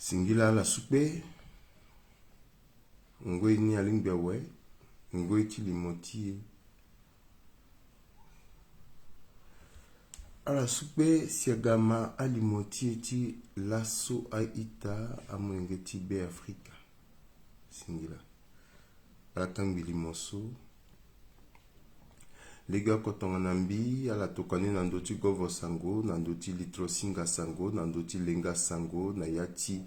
Singila la soupe, ngwe ni alingbe we, ngwe ti limoti. Ala soupe siagama alimoti ti lasso aita amwengeti be Afrika. Singila. Ala kangbi limoso. Lega kotonga nambi, ala tokane nandoti govo sango, nandoti litro singa sango, nandoti lenga sango, nayati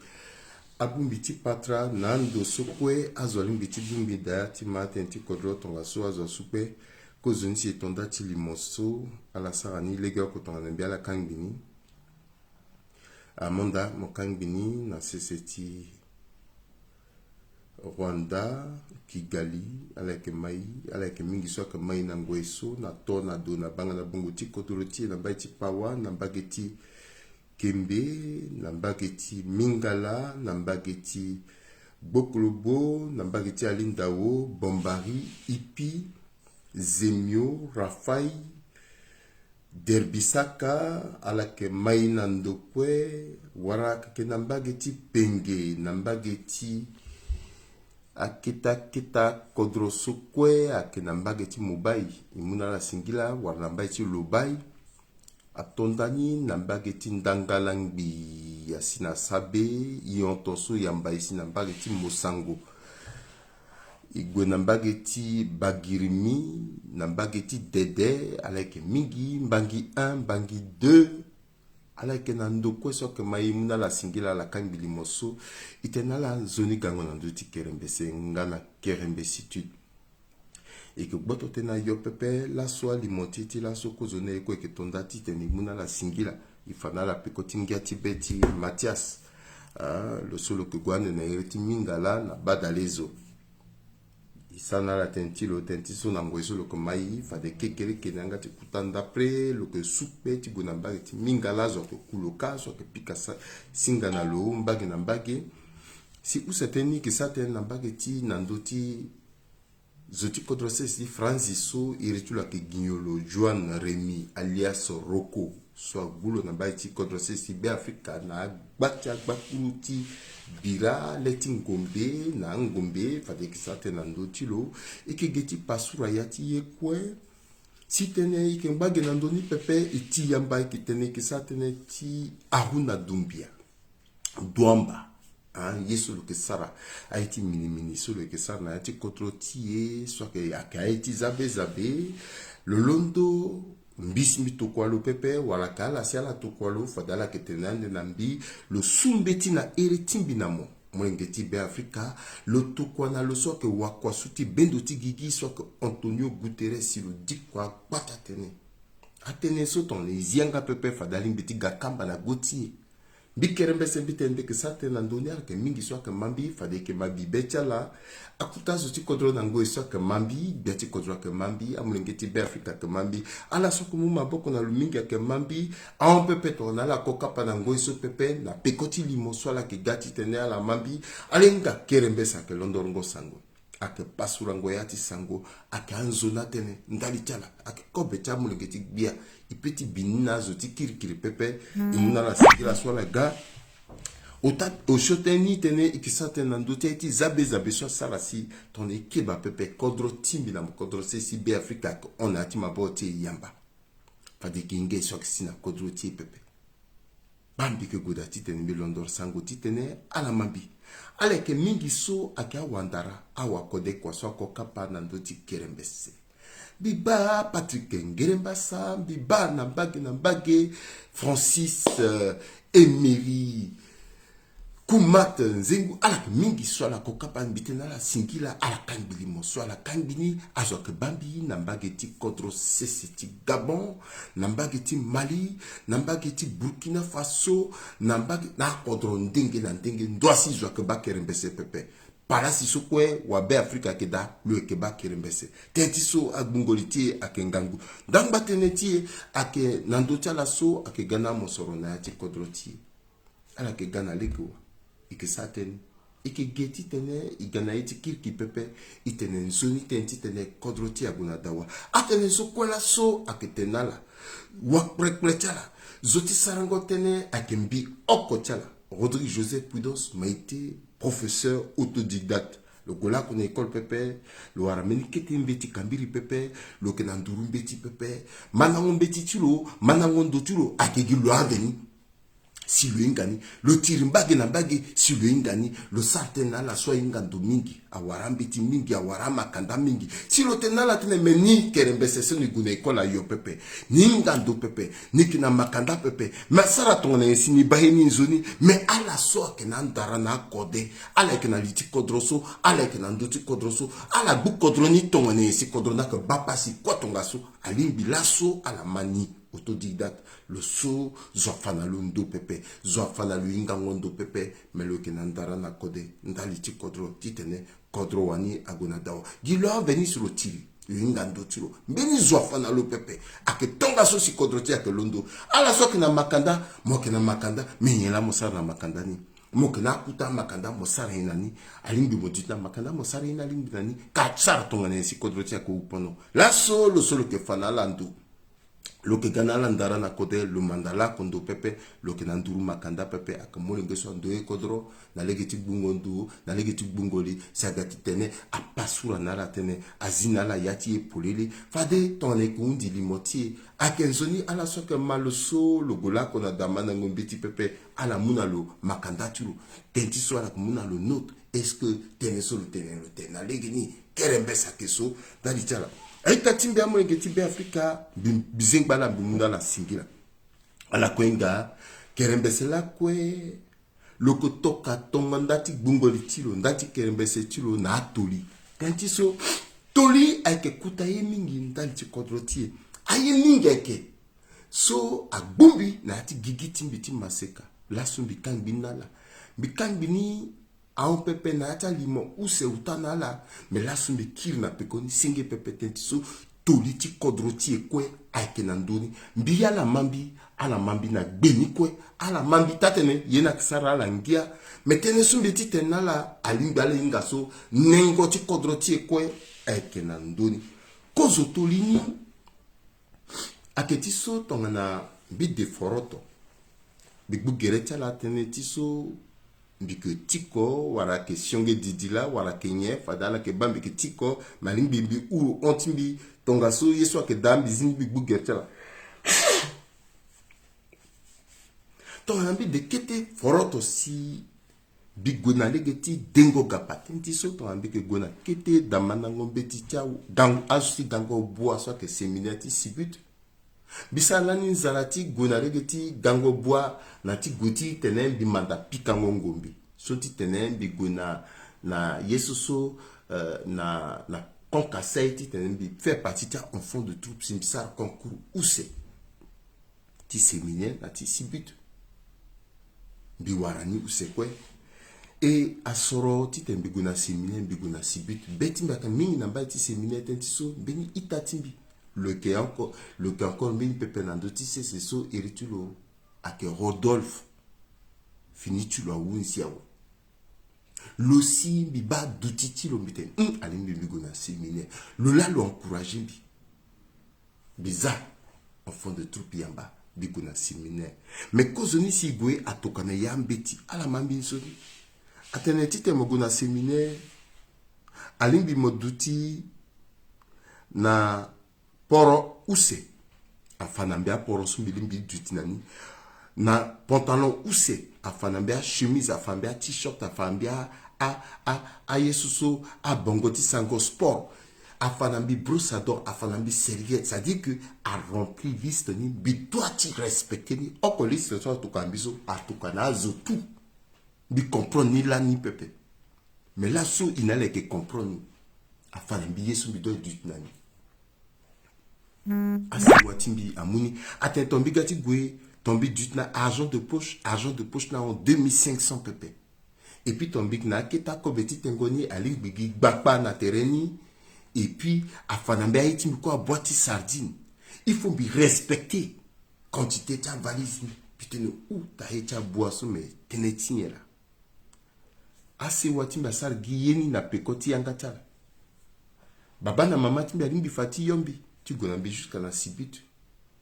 abumbiti patra, nando sokwe, azolimbiti bumbi dayati matenti kodro tonga so azo soupe, kozonisi etondati limoso, ala sarani, lega kotonga nambi, ala kangbini. Amanda, mokangbini, na seseti Rwanda, Kigali, avec mai, avec mingi soka mai na ngweso, na to na do na banga na bongo ti kotoroti na baiti pawa, na bageti kembe, na bageti mingala, na bageti bokolobo, na bageti alindao, bombari, ipi, zemio, rafai, derbisaka, alake mai na ndokwe, waraka ke na bageti penge, na bageti akita kodro sukwe akenambageti mubai imuna la singila warnambaiti lubai atondani nambageti ndangalangbi yasina sabe iontoso yambaisi nambageti mosango igwe nambageti bagirimi nambageti dede aleke mingi mbangi 1 mbangi 2 alake na ndoko soke maimuna la singila la kangbi limoso itena la zoni gango na nduti kerembese ngana kerembesitude eke boto tena yo pepe la soa limotiti la soko zone eko eke tondati teni muna la singila ifana la pekoti ngiati beti Mathias lo solo ke gwane na ireti mingala na badalezo isana la tentilo tentiso na ngweso lo komai fa de kekere kenanga te kutanda pre lo ke soupe ti gonamba ti mingala zo ke kuloka zo ke pikasa singa na lo mbage na mbage si usateni ke saten na mbage ti nandoti zoti kodrose si Franciso iritula ke gignolo Joan Remy alias Rocco so gulo na mbage ti kodrose si be Afrika na gbatia gbakuluti bira leti ngombe na ngombe fade kisate na ndotilo eke geti pasura yati yekwe sitene ike mbage na ndoni pepe iti yamba ike tene kisate ne ti ahuna dumbia duamba yeso lo kesara aiti mini solo kesara na yati kontrotie soke akaiti zabe lolondo mbisi mitokwalo pepe wala kala siala tokwalo fadala ketenande nambi lo sumbeti na eretimbi namo mwengeti be Afrika lo tokwana lo soke wakwa suti bendo ti gigi soke Antonio Guterres si lo dikwa bata tene atene so ton les yanga pepe fadali mbeti gakamba na goti bikerembe sembitende ke sate na ndoni ke mingi soke mambi fade ke mabi betala akuta zoti kodro na ngo soke mambi beti kodro ke mambi amulengeti be Afrika ke mambi ala soko mu maboko na lumingi ke mambi a pepe to na la kokapa na ngo so pepe na pekoti limoso la ke gati tene ala mambi alenga kerembe sa ke londorongo sango ake pasura ngo yati sango ake anzona tene ndali chala ake kobecha mulengeti bia ipeti binina zoti kirikiri pepe imuna la sikila swala ga ota oshoteni tene ikisate na ndote iti zabe so salasi ton ekeba pepe kodro timbi na kodro sesi be Afrika ko on ati maboti yamba fadi kinge so kisina kodro ti pepe bambi ke goda titene be londor sango titene ala mambi aleke mingi so aka wandara awa kode kwa so ko kapa na ndoti kerembese biba Patrick Ngerembasa biba na mbage Francis Emery Kumat Nzengu ala mingi so ala kokapa mbitena la singila ala kangili moso ala kangini azoke bambi na mbage ti contre seseti Gabon na mbage ti Mali na mbage ti Burkina Faso na mbage na kodro ndenge na ndenge ndwasi zoke bakerembese pepe para si sokwe wabe Afrika keda lo ekeba kerembese tenti so agbungoliti akengangu dangba teneti ake nandocha la so ake gana mosoro na yati kodroti ala ke gana lego ike saten ike geti tene igana iti kirki pepe itene nzoni tenti tene kodroti aguna dawa atene sokwe la so ake tenala wakprekprechala zoti sarango tene ake mbi oko chala Rodrigue Joseph Pudos m'a été professeur autodidacte. Le gola qu'on école pépé, le warameni kete mbeti kambiri pépé, le kenanduru mbeti pépé, manangon mbeti tilo, manangon do tilo, akegi lo aveni. Si le ingani, le tirimbage na bage, si le ingani, le sartena la soa ingando mingi, awarambeti mingi, awarama kanda mingi. Si le tena la tene meni kerembese se ni gune kola yo pepe, ni ingando pepe, ni kina makanda pepe, mais sara tongana yesi ni baheni nzoni, mais ala soa kena ndara na kode, ala kena liti kodroso, ala kena ndoti kodroso, ala bu kodroni tongana yesi kodrona ke bapasi kwa tongaso, alimbi laso ala mani. Autodidacte, le so zofana lundo pepe, zofana luingangondo pepe, mais le kenandara na kode, ndaliti kodro, titene, kodro wani agonadao. Gilo veni sur le tiri, luingando tiro, beni zofana lo pepe, ake tonga so si kodro ti ake londo, ala so kena makanda, mo kena makanda, menyela mosara na makanda ni. Mokena kuta makanda mosara inani, alimbi modita makanda mosara inani, alimbi nani, kachara tonga ne si kodro ti ake upono. La solo ke fana lando. Lo que gana landara na kote lo mandala kondo pepe lo que nanduru makanda pepe akamole ngeso ndoe kodro na legeti bungondu na legeti bungoli sagati tene apasura na la tene azina la yati e polele fade tone kundi limoti akenzoni ala soke maloso lo gola kona damana ngombeti pepe ala munalo makanda turu tenti so ala muna lo note est-ce que tene so lo tene na legeni kerembesa keso dali tala. Aïta timbe amo nge timbe Afrika bizengbala bimunda la singila ala kwenga kerembese la kwe loko toka tonga ndati bungoli tilo ndati kerembese tilo na atoli kanti so toli ake kuta ye mingi ndali tikodrotie aye mingi ake so agbumbi na ati gigi timbi timaseka la sumbi kangbi nala bikangbi ni aon pepe na ata limo use utana la me la sumbe kir na pekoni singe pepe tenti so toliti kodroti ekwe aike na ndoni mbi ala mambi na gbeni kwe ala mambi tatene yena kisara ala ngia metene sumbe titena la alimbi ala inga so nengo ti kodroti ekwe aike na ndoni kozo tolini aketi so tongana mbi de foroto bigbu gereti ala tene ti so mbike tiko wara ke sionge didila wara ke nye fadala ke bambi ke tiko malimbi bi uru ontimbi tonga so yeso ke dambi zimbi bugertela tonga mbi de kete foroto si bigona legeti dengo gapati nti so tonga mbi ke gona kete damana ngombe ti tiawu gang asusi gango boa so ke séminaire ti sibut bisalani nzalati gona regeti gango bois na ti goti tenen bi manda pikango ngombi so ti tenen bi gona na yesuso na konka saiti tenen bi fait partie ti enfant de troupe simsar concours use ti séminaire na ti sibut bi warani use kwe e asoro ti ten bi gona séminaire bi gona sibut beti mbaka mingi na ba ti séminaire ten ti so beni itatimbi le qui encore mis pepe nando ti c'est so eritulo ake Rodolphe finitulo awunsiawo lo si bi ba dutiti lo mbiten alimbi bigo na séminaire lo la lo encourager bi bizarre enfant de troupe yamba bigo na séminaire mais kozoni si gwe atokana yambeti ala mambi nsoni ateneti te mogo na séminaire alimbi moduti na poro use afanambia poro sumbilimbi dutinani na pantalon use afanambia chemise afambia t-shirt afambia a yesuso a bongoti sango sport afanambi brossador afanambi serviette ça dit que a rempli liste ni bitoati respecter ni oko liste so to kambiso atukana zo tout bi comprendre ni la ni pepe mais là so il n'allait que comprendre afanambi yesu bido dutinani asi watimbi amuni aten tombi gati gwe tombi dutna argent de poche na en 2500 pepe et puis tombi na keta kobeti tengoni ali bigi gbapa na tereni et puis afanambe aiti ko boîte sardine il faut bi respecter quantité ta valise putain ou ta eta boisson mais tenetiera asi watimba sar giyeni na pekoti yangata baba na mama timbi alimbi fati yombi tu gonambi jusqu'à la sibit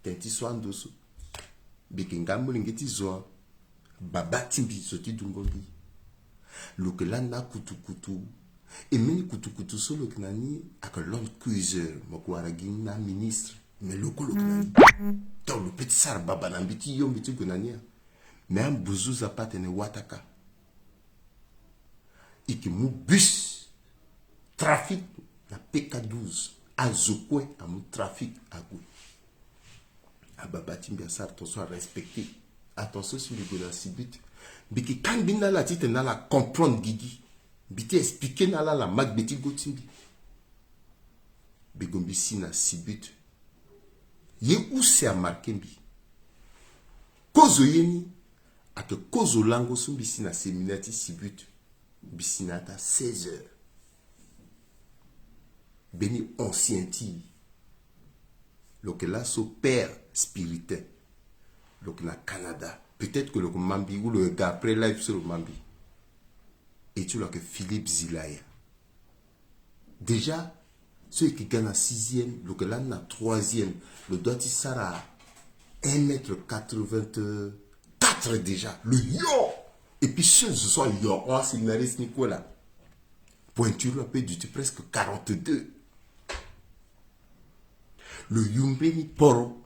tenti so andoso bikingambo lingeti zoa baba timbi soti dungombi lokelanda kutu et meni kutu solo knani ak l'homme cuiseur mokwaragi na ministre mais lokolo knani donc le petit sar baba na mbiti yo mbiti kunani mais un buzuza patene wataka iki mu bus trafic na PK12 azokwe amu trafic agwe ababa timbi asar to soit respecté attention sur le gola sibit biki kan binna la tite na la comprendre gigi biti expliquer na la magbeti gotimbi bigombi sina sibit ye où c'est à marquer bi kozo yeni ate kozo lango sumbi sina seminati sibit bisinata 16 heures beni ancien ti donc là son père spirituel donc na Canada peut-être que le Mambi ou le gars après live sur le Mambi et tu vois que Philippe Zilaya déjà ceux qui gagnent en 6e le là na 3e le doigt il sera 1m84 déjà le yo et puis ce soir yo on scénariste Nicolas pointure un peu du presque 42 le yumbeni poro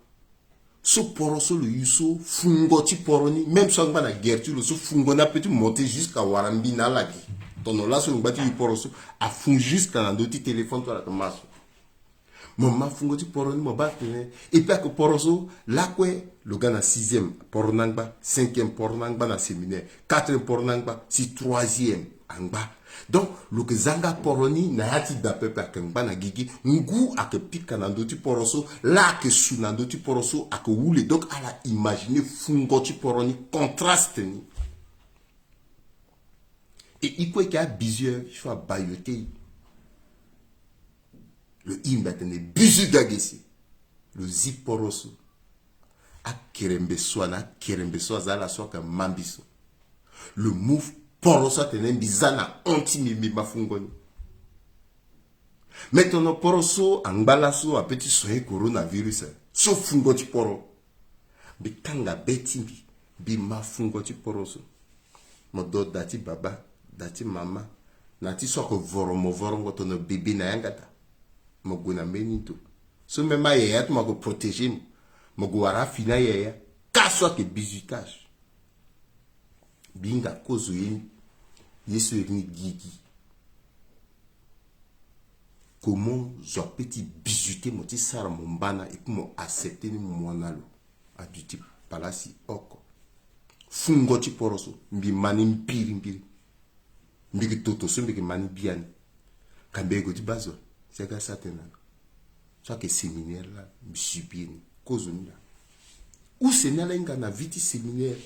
so poro so le yuso fungo ti poro ni même so ngba na gertu le so fungo na peut monter jusqu'à warambi na lagi tono la so ngba ti poro so a fun jusqu'à na doti téléphone to la tomaso mama fungo ti poro ni mo ba tene et puis que poro so la kwe le gars na 6e poro nangba 5e poro nangba na séminaire 4e poro nangba si 3e angba donc le que zanga poroni na yati da pepe akengba na gigi ngu ake pika na ndoti poroso la ke su na ndoti poroso ake wule donc à la imaginer fungo ti poroni contraste ni et ikwe ki a bizye il faut bayote le imba tene bizu dagesi le zip poroso a kerembe so zala so ka mambiso le move poroso tene bizana anti-mimi mafungoni. Maintenant poroso angbalaso a petit soye coronavirus. So fungo ti poro. Bi kanga betimbi bi mafungo ti poroso. Modo dati baba, dati mama. Nati so ko vorongo tono bébé na yangata. Mogo na menito. So mema yaya to mogo protéger. Mogo wara fina yaya. Kaswa ke bizutage. Binga kozo yeni yesu ni gigi comment je petit bizuter mon petit sara mon bana et puis mon accepter ni mon nalo a du type palasi oko fungo ti poroso mbi mani mpiri mbi toto so mbi mani biani kambego ti bazo c'est que ça tena ça que séminaire là mbi subini kozo nda ou séminaire na viti séminaire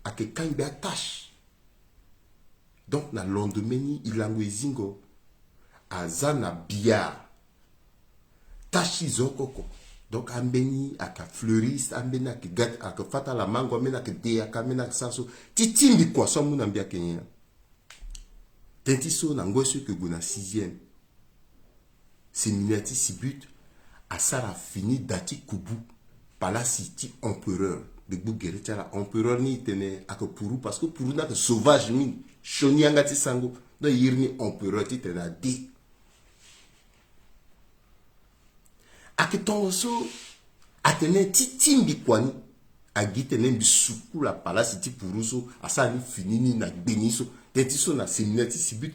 a que quand il attache. Donc, na lendemain, il a zingo azana bia tashi zokoko. Donc, ambeni aka fleuriste, ambeni aka gat aka fata la mango, ambeni aka de aka mena aka saso. Titimbi kwa so muna mbia kenya. Tentiso na ngosu que guna 6e. Séminati sibut asara fini dati kubu palasi ti empereur. De bougere la empereur ni tene aka puru parce que puru na que sauvage min. Shonyanga ti sango do yirni empereur ti tena di akitongo so atene ti timbi kwani agitene bisuku la palasi ti puruso asani finini na gbeniso tetiso na seminati sibut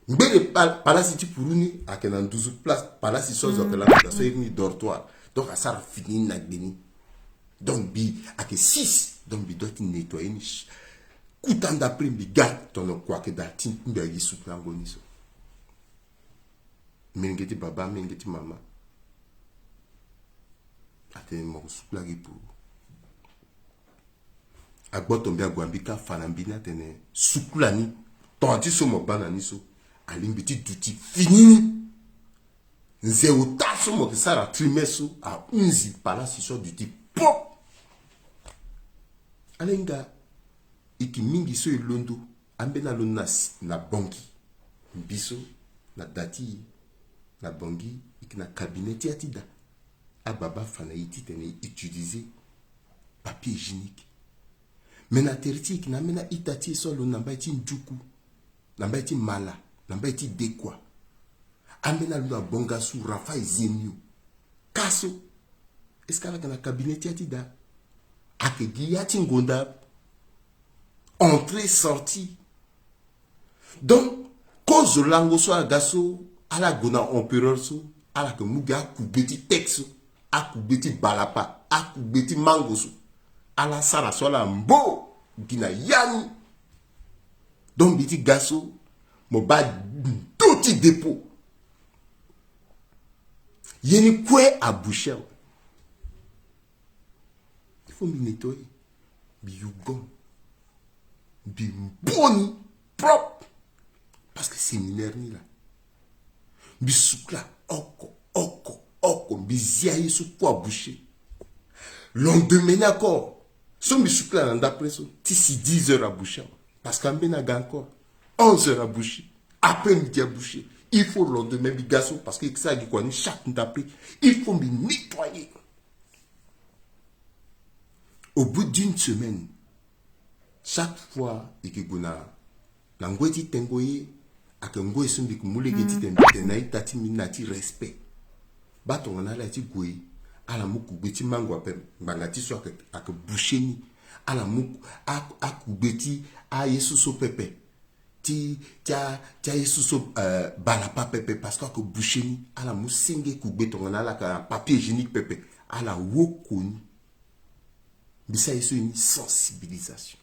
mbele palasi ti puruni akena 12 place palasi so zo que la so yirni dortoir donc asara finini na gbeni donc bi ake 6 donc bi doit nettoyer ni Coutant d'après biga ton quoi que datin mbagi suplango-niso. Mengeti baba, mengeti mama. Ate mo suplagi pour. Agbo tombe agwambika fanambina tene suklani. Tonti so mo bananiso. Alimbiti duti fini. Nze utaso mo kisara trimeso a unzi palasi so duti pop. Alenga iki mingi so ilondo ambena lo na banki biso na dati na banki iki na cabinet atida ababa fana iti tene utiliser papier hygiénique Mena teriti na mena itati solo namba iti njuku, namba iti mala, namba iti dekwa. Amena luna bonga su rafa zenyu. Kaso. Eskala kana cabinet yati da. Ake giyati ngonda. Entrée, sortie. Donc, cause lango so agaso, ala gona empereur so, ala ke muga kubeti texo, a kubeti balapa, a kubeti mango so. Ala sara so la mbo, gina yani. Donc, biti gaso, mo ba touti dépôt. Yeni kwe a boucher. Il faut me nettoyer. Bi yugon. Bi boni, propre. Parce que séminaire ni là. Bi soukla, oko, bi ziaye sou kwa boucher. Lendemain encore. So bi soukla d'après ça. Tisi 10 heures à boucher. Parce qu'en ben a encore 11 heures à boucher. Après midi à boucher. Il faut le lendemain bi gaso parce que ça qui quoi chaque d'après. Il faut me nettoyer. Au bout d'une semaine, chaque fois que gona nangweti tengoye akengoye sumbi kumulege titenai tati minati respect. Bato ngana la ti goye ala muku beti mango ape bangati so ake boucheni ala muku akubeti a yesu so pepe. Tia yesu so balapa pepe parce que boucheni ala musenge kubeto ngana la ka papier hygiénique pepe ala wokoni. Mais ça c'est une sensibilisation.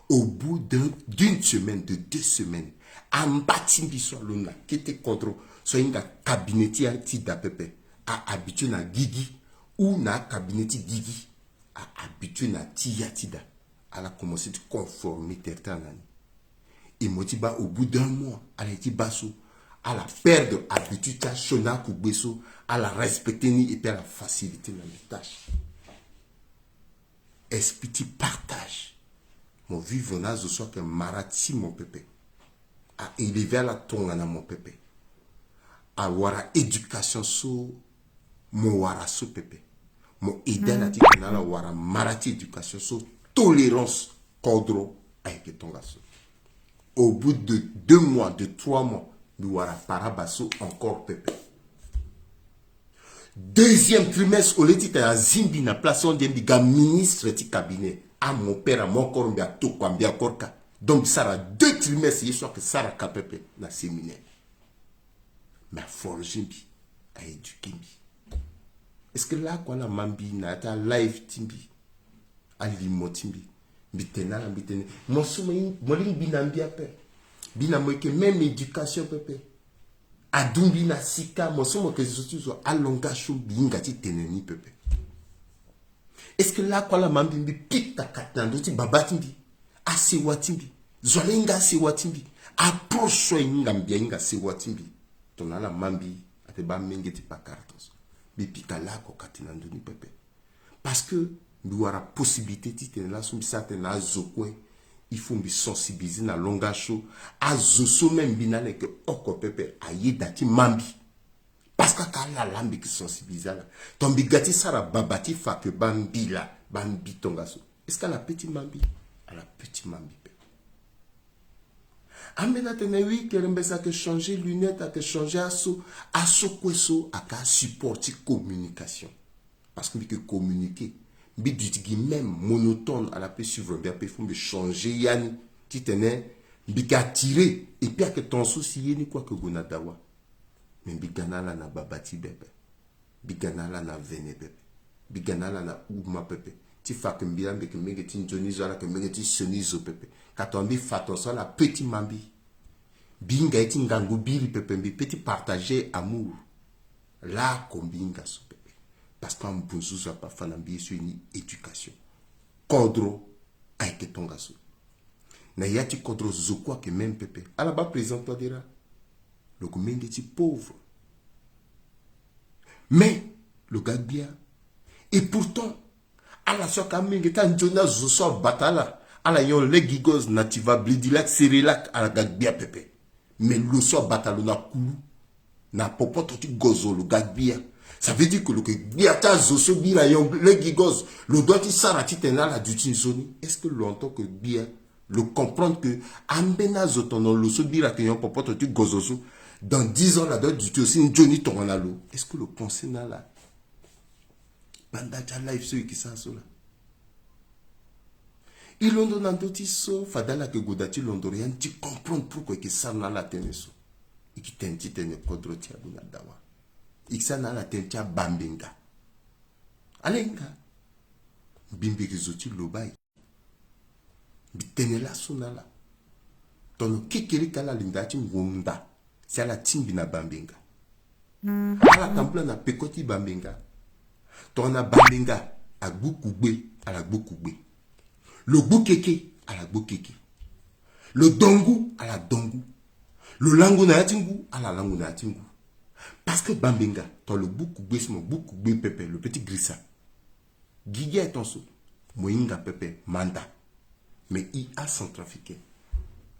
Au bout d'une semaine, de 2 semaines, en bâtiment sur l'on qui était contre soit un cabinet ti da pepe a habitué na gigi ou na cabinet gigi a habitué na tida à la commencer de conformer tertanani. Et motiba au bout d'un mois, à la basso, à la perdre habitude à chona kubeso, à la respecter ni et à la faciliter dans les tâches. Esprit partage. Mon vivre n'a je sois que marati mon pépé. À élever la tongue à mon pépé. À wara éducation so mon wara so pépé. Mon aider la tique na la wara marati éducation so tolérance cordro avec ton gasso. Au bout de 2 mois, de 3 mois, nous wara parabasso encore pépé. Deuxième trimestre, au lieu à Zimbi, na place on dit ministre du cabinet. À mon père, à mon corps, à tout, à bien corka. Donc, ça a 2 trimestres, il soit que ça a capé dans le séminaire. Mais forger, à éduquer. Est-ce que là, quand la mambi, na ta live timbi, à l'imotimbi, bitena, bitena, mon soumé, mon binambi à paix. Binamoike, même éducation, pépé. Adumbi na sika mosomo que je suis à longacho bingati teneni pepe. Est-ce que là quoi la mambimbi pita katando ti babatimbi asewatimbi zolenga sewatimbi approche inga mbia sewatimbi tona la mambi ate ba mengeti pakartos bi pika la ko katinando ni pepe parce que nous aura possibilité ti tenela sum satena zokwe. Il faut me sensibiliser dans le langage à zoso même binale que oko pepe aye dati mambi parce que la lambi qui sensibilise là ton bigati sara babati fa que bambi la bambi tongaso est-ce qu'à la petite mambi à la petite mambi pepe amena tene oui que l'embessa que changer lunettes à que changer asso kweso à ka supporter communication parce que communiquer bidutigi même monotone à la paix suivre bien il faut me changer yann ti tenait bika tirer et puis que ton souci ni quoi que gonadawa mais bigana la na babati bebe bigana la na vene bebe bigana la na uma pepe ti fa que mbia mbe que mege ti njoni zo la que mege ti sonizo pepe katombi faton so la petit mambi binga eti ngangu biri pepe mbi petit partager amour la kombinga so parce qu'un bon sous pas fanambi sur une éducation. Kodro a été ton gasso. Na yati kodro zokwa que même pépé. À la bas présent toi dira. Le commun est pauvre. Mais le gars bien. Et pourtant, à la soeur kaming est un Jonas zoso batala. À la yon legigos nativa blidilak serilac à la gagbia pépé. Mais le soir batalona koulou. Na popote ti gozo le gagbia. Ça veut dire que le biata zoso bira yon le gigos le doit ti sarati tenala du tinsoni. Est-ce que longtemps que bien le comprendre que ambena zotono lo so bira que yon popoto ti gozoso dans 10 ans la dot du aussi une Johnny tonalo. Est-ce que le pensée na là banda ja life so qui ça so là. Il londo nandoti so fadala que godati londo rien ti comprendre pourquoi que ça na la teneso. Et qui tenti tene kodroti abuna dawa. Iksa na la tentia bambenga. Alenga. Bimbi kizoti lobai. Bitene la sonala. Tono kikiri kala lindati ngunda. Si ala timbi na bambenga. Ala tampla na pekoti bambenga. Tona bambenga. A gboukugbe. Ala gboukugbe. Le gboukeke. Ala gboukeke. Le dongu. Ala dongu. Le langu na yatingu. Ala langu na yatingu. Parce que Bambenga, dans le beaucoup pepe, le petit grissa, Guigui est ton sou, Moinga pepe, manda. Mais il a centrafricain.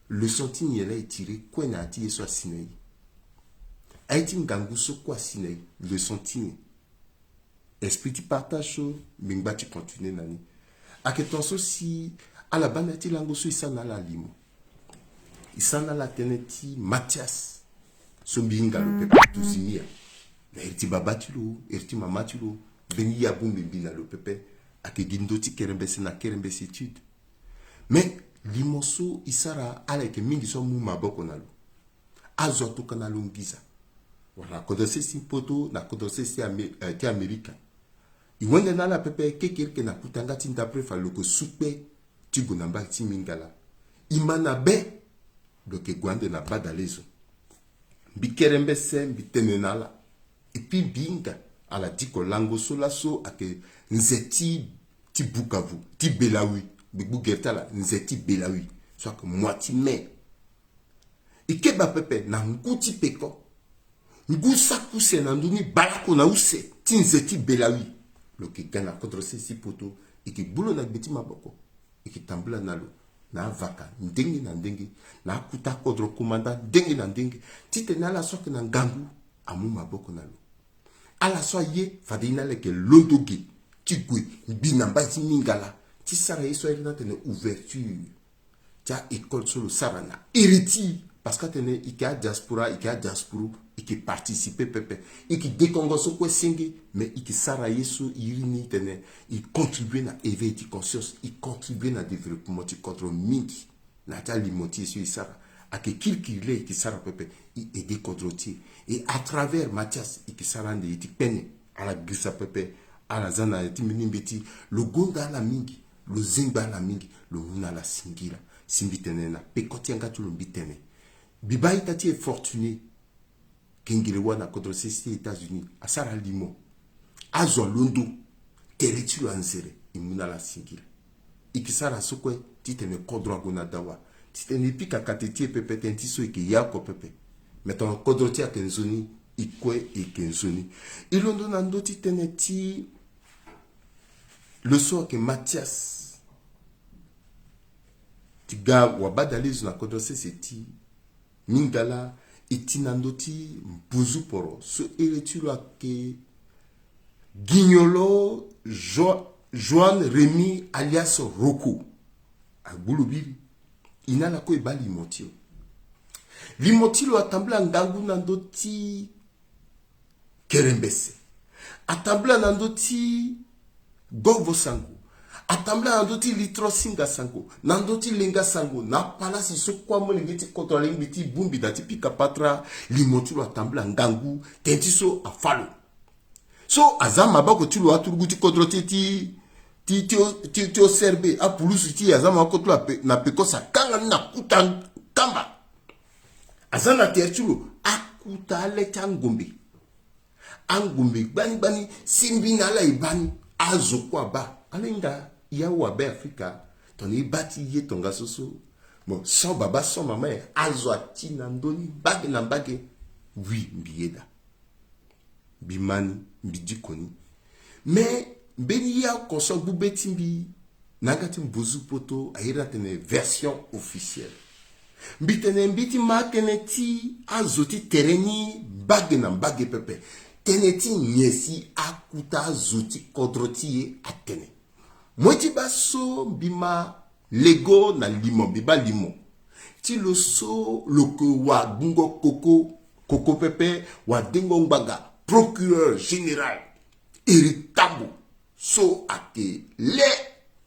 Le sentiment il est tiré, quoi n'a tiré soit Sinaï. Aïtim gangou so quoi Sinaï, le sentiment. Esprit tu partage, Bingba tu continues nani. A que ton sou si, à la banati langoso, il s'en a la limo. Il s'en a la teneti, Mathias. Sombinga lo pepe tuzinia na erti babatilo erti mamatilo beni ya bumbi bina lo pepe ake gindoti kerembesi na kerembesi étude mais limoso isara ala ke mingi so mu maboko nalo azoto kanalo ngiza wala kodose si poto na kodose si ti Amerika iwende na la pepe kekirke na kutanga tinda prefa loko supe tigo na mbaki mingala imana be loke gwande na badalezo bikerembese bitenenala et puis binga à la diko lango sola so ake nzeti ti Bukavu ti Belawi bibu gertala nzeti Belawi soit que moitié mais et que ba pepe na nguti peko ngu sakuse na nduni balako na use ti nzeti Belawi lo ke gana contre si poto et que bulo na beti maboko et que tambula nalo na vaka ndenge na ndenge na kuta kodro komanda ndenge na ndenge tite na la soke na ngangu amu maboko na lo ala so ye fadina leke londoge ti gwe bina mbati mingala ti sara yeso ina tene ouverture tia école solo sarana hériti parce que tene ika diaspora iki participer pepe iki décongo so ko singi mais iki sara yeso irini tene il contribuer na éveil de conscience il contribuer na développement ti contre mingi na ta limoti sur sara ake kilkile iki sara pepe i aider contre ti et à travers Mathias iki sara de iti pene ala grisa pepe ala zana ti minimbeti le gonda la mingi le zimba la mingi le muna la singira simbitene na pekoti anga tu lombitene bibai tati est fortuné Kingirewa na contre ces États-Unis à Sarah Limo azo londo teretu anzere imuna la singira ikisara sokwe titene kodro gona dawa titene pika kateti pepe tentiso ike yako pepe meton kodro tia kenzoni ikwe ikenzoni ilondo nando titene ti le soir que Mathias tiga wabadalizo na kodro seti mingala itinandoti mbuzuporo so eretulo ake Guignolo Joan Rémy alias Roko agbulubili inala ko eba limotio limotilo atambla ngangu nandoti kerembese atambla nandoti govo sango atambla nandoti litro singa sango nandoti lenga sango na palasi so kwa molengeti kontrole ngiti bumbi dati pika patra limotilo atambla ngangu tentiso afalo so azama bako tilo aturuguti kodrote ti serbe a pulusu ti azama kotlo na pekosa kanga na kuta kamba azana tertulo akuta ale tangombe angombe bani simbi na la ibani azokwa ba alenga ya wa be Afrika toni bati ye tonga soso bon so baba so mama azo atina ndoni bage na bage oui bieda bimani bidikoni mais beni ya koso bubeti mbi nagati mbuzu poto ayira tene version officielle mbitene mbiti makene ti azoti tereni bage na bage pepe teneti nyesi akuta zoti kodroti atene. Moti baso bima lego na limo biba limo. Ti lo so loko wa bungo koko pepe wa dengo mbaga procureur général irritable so ake le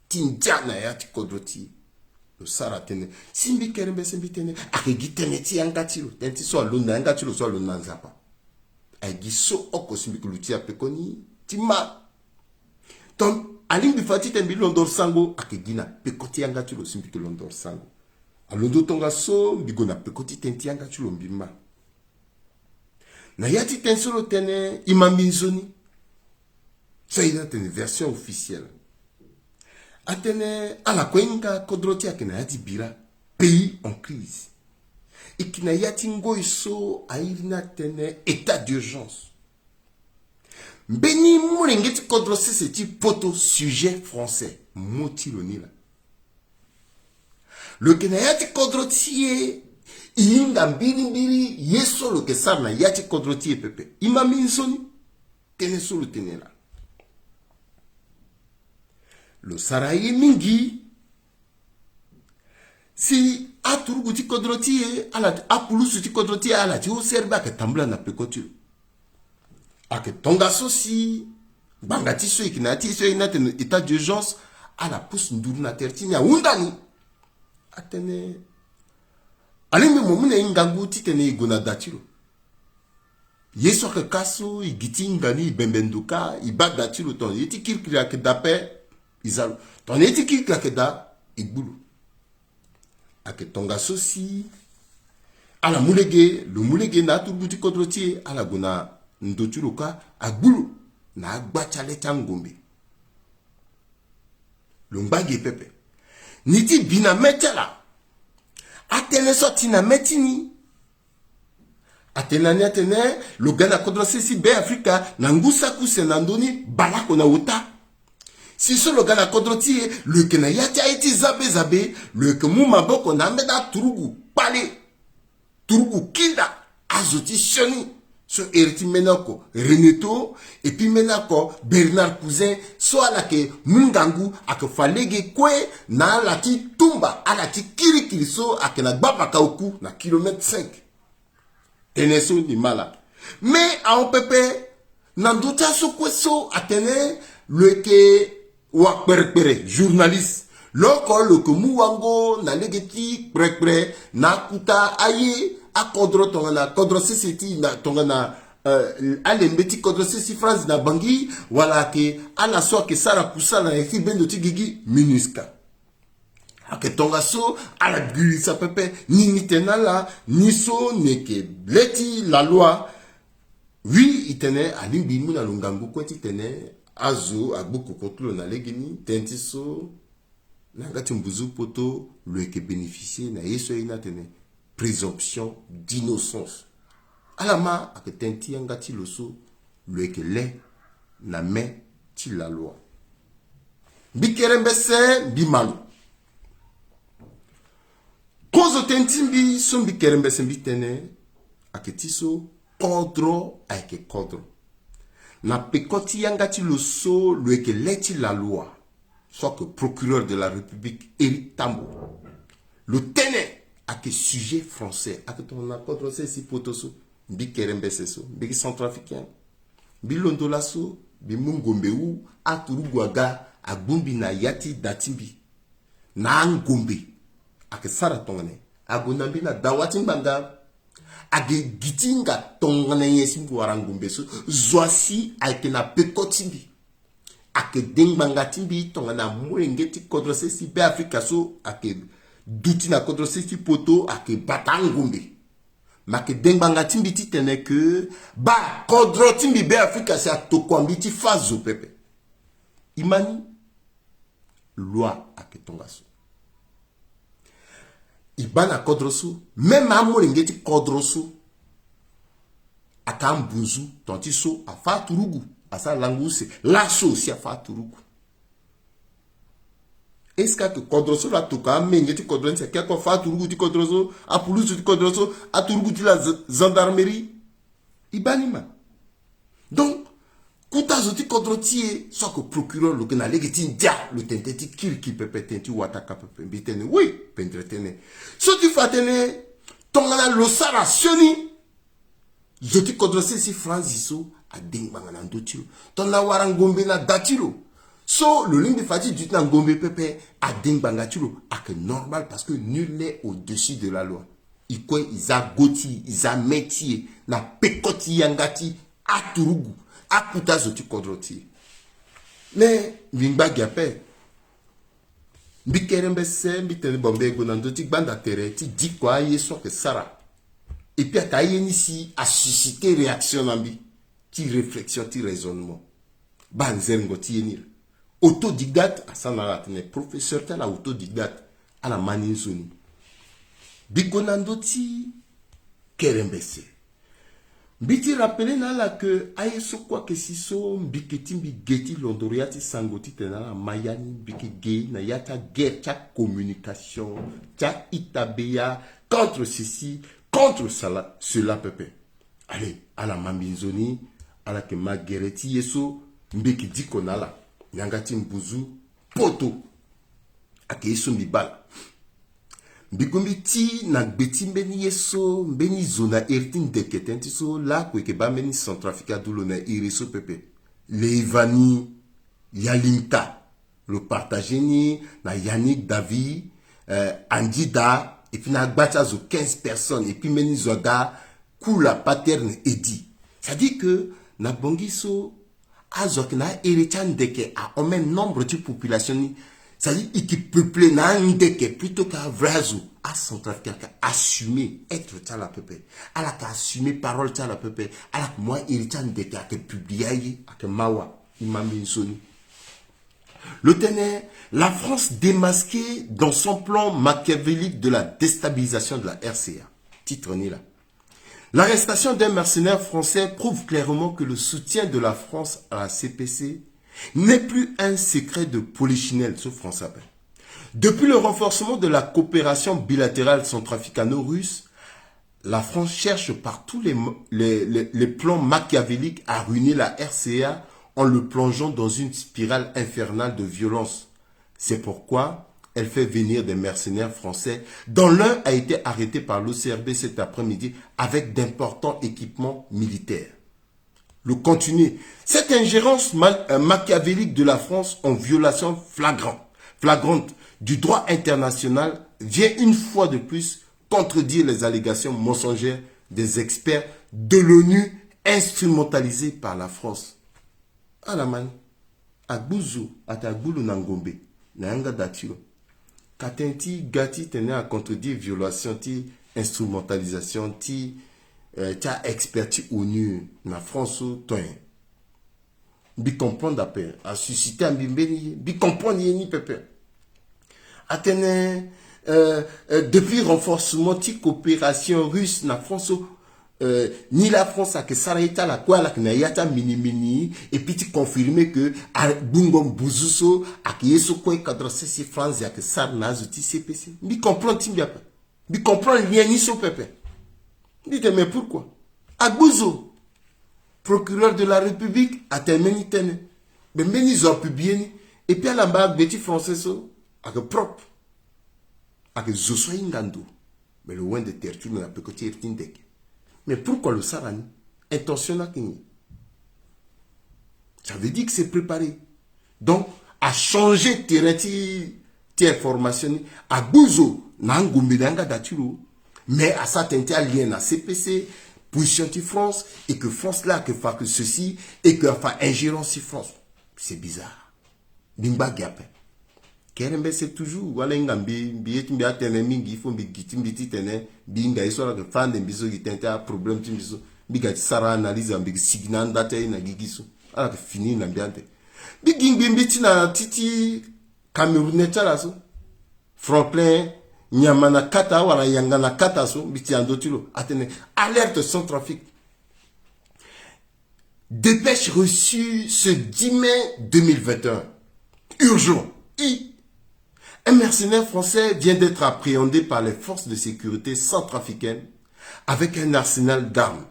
tinjana ya ti kodroti lo sara tene simbi kerembe simbi tene ake gitene ti angatilo tenti so alunda angatilo so alunda nzapa agi so oko simbi kuluti ya pekoni ti ma ton alimbi fati tembi londor sango ake gina pekoti angatilo simbi ke londor sango alondo tonga so bigona pekoti tenti angatilo mbima na yati tensolo tene imambinzoni. Ça il a une version officielle. Atene à la kwenga kodroti akena yati bira pays en crise. Et qui na yati ngoiso airina tene état d'urgence. Beni mourengeti kodrosi c'est poto sujet français motiloni la. Le kenayati kodroti inga mbiri yeso lo ke sarna yati kodroti pepe. Imambinzoni tene solo tene la. Le saraye mingi si aturugu ti kodroti ala apulusu ti kodroti ala ti o serba ke tambla na pekoti ake tonga sosi bangati so ikinati so inate état d'urgence ala pus nduru na tertini ya undani atene alimbe momune ngangu ti tene igona datiro yeso ke kaso igiti ngani bembenduka ibadatiro ton yeti kirkira ke dape izalo ton etiki kakeda igbulu ake tonga sosi ala mulege le mulege na tubuti kodroti ala gona ndochuruka agbulu na agbachale tangombe lumbagi pepe niti bina metela atene soti na metini atena atene le gana kodrosi si be afrika na ngusa kuse na ndoni balako na uta. Si ce le gars kodroti le kena yati aiti zabe le que muma boko na meda turugu pale turugu kinda azoti shoni so eriti menako Reneto et puis menako Bernard Cousin so ala ke mungangu ake falege kwe na lati tumba ala ti kirikiri so ake na gbapa kauku na kilomètre 5 teneso ni mala mais a on pepe nandota so kweso atene le ke wa perpere journaliste loko le que muwango na legeti prepre na kuta aye akodro tonga kodro sisiti na tonga na ale mbeti kodro sisi France na bangi wala ke ala so ke sara kusala eki bendo tigigi minuska ake tonga so ala glissa pepe ni tenala ni so neke leti la loi oui itene alimbi muna lungangu kweti tene azo agbuku kontrol na legini tentiso nangati mbuzu poto le ke bénéficier na yeso ina tene présomption d'innocence alama ake tenti ngati loso le ke le na me ti la loi bikerembese bimalu kozo tenti bi so bikerembese bitene ake tiso kodro ake kodro na pekoti yangati le so le que leti la loi soit que procureur de la République Éric Tambo le tenait à que sujet français à que ton accord si potoso bi kerembese so bi centrafricain bi londola so bi mungombe u aturuguaga agbumbi na yati datimbi na ngombe à que sara tongane agonambi na dawati mbanga age gitinga tongana yesimbu warangumbe so zoasi ake na pekotimbi ake dengbanga timbi tongana murengeti kodrose si be Afrika so ake duti na kodrose si poto ake batangumbe make dengbanga timbi ti tene que ba kodro timbi be Afrika si atokwambi ti fazo pepe imani loi ake tonga so ibana kodroso même amour ngeti kodroso akambunzu tontiso afa turugu asa languse laso si afa turugu est-ce que kodroso la toka mengeti kodronse quelque fa turugu ti kodroso apulusu ti kodroso aturugu ti la gendarmerie ibanima Donc, kuta zoti kodrotie, soit que procureur le kana legetin dia le tenteti kil ki pepe tenti wataka pepe bitene oui pendretene. So tu fatene tongana lo sara sioni zoti kodrotie si Franziso a ding bangana ndotiro. Tona warangombe na datiro. So le ligne de fatigue du temps ngombe pepe a ding bangatiro a que normal parce que nul n'est au-dessus de la loi. Ikwe iza goti iza métier na pekoti yangati aturugu. Akuta zoti kodroti. Mais, mingba giape. Mbikerembe se, mbitene bombe gonandoti banda tere, ti di kwa yeso que sara. Et puis, ta yenisi a suscité réaction nambi. Ti réflexion, ti raisonnement. Banzengo ti yenir. Autodidacte, à sanaratene. Professeur tel a autodidacte. À la maninzoni. Bigonandoti, kerembe se. Biti rappelé nala que ayeso quoi que si so mbiketi mbigeti londoriati sangoti tenala mayani mbikege na yata guerre ta communication ta itabeya contre ceci contre cela pepe. Allez à la mambinzoni à la que magereti yeso mbikedi konala nyangati mbuzu poto ake yeso mbibala. Bigumbi ti na gbeti mbeni yeso mbeni zona ertin deketenti so la kweke ba mbeni Centrafrica dulo na iriso pepe. Leivani, Yalinka, le partageni na Yannick David, Andida, et puis na gbacha zo 15 personnes, et puis mbeni zoga kula paterne edi. Ça dit que na bongiso azok na eritan deke a au même nombre de population. C'est-à-dire qu'il peuple n'andeke plutôt qu'à vrazo à Centrafrique assumer être ça la peuple à la assumer parole ça la peuple à la moi iritan deke à que publier à que mawa imami soni le tenait la France démasquée dans son plan machiavélique de la déstabilisation de la RCA titre ni là. L'arrestation d'un mercenaire français prouve clairement que le soutien de la France à la CPC n'est plus un secret de polichinelle, ce français. Depuis le renforcement de la coopération bilatérale centrafricano-russe, la France cherche par tous les plans machiavéliques à ruiner la RCA en le plongeant dans une spirale infernale de violence. C'est pourquoi elle fait venir des mercenaires français, dont l'un a été arrêté par l'OCRB cet après-midi avec d'importants équipements militaires. Le continuer. Cette ingérence machiavélique de la France en violation flagrante du droit international vient une fois de plus contredire les allégations mensongères des experts de l'ONU instrumentalisés par la France. Alaman, Agbuzo, Atagbulu Nangombe, Nanga Datiro, Katenti Gati tenait à contredire violation, instrumentalisation, ta expertise ONU na France toi bi comprendre d'appel a suscité un bimbeni bi comprendre yeni pepe atene depuis renforcement de coopération russe na France ni la France a que s'arrêta la quoi la na yata mini et puis tu confirmer que bungom buzuso a que yeso quoi cadre c'est France ya que ça na zuti CPC bi comprendre timbiapa bi comprendre lien ni so pepe. Dites, mais pourquoi? Agbuzo, procureur de la République, a terminé. Mais ils ont publié. Et puis à la base, les français sont propres. Avec Zoso Ingando. Mais le loin de terre, tu ne peux que tirer. Mais pourquoi le Sarani? Intentionnel. Ça veut dire que c'est préparé. Donc, à changer tes informations, Agbuzo, Nangumbilanga Daturo. Mais à ça, tu as lien à CPC, position de France, et que France là, que fait que ceci, et que fait ingérence sur France. C'est bizarre. Bimba Gapé. Kerembe, c'est toujours, voilà, il faut binga, il faut que fan de biso, qui tente un problème, tu biso, biga, Sarah analyse, un big signal, date, na gigiso. Alors que fini, l'ambiance. Biging, na titi, Camerounais, là, Franklin, Nyamana kata wala yangana kata so biti andotilo atene alerte Centrafrique. Dépêche reçue ce 10 mai 2021. Urgent. Un mercenaire français vient d'être appréhendé par les forces de sécurité centrafricaines avec un arsenal d'armes.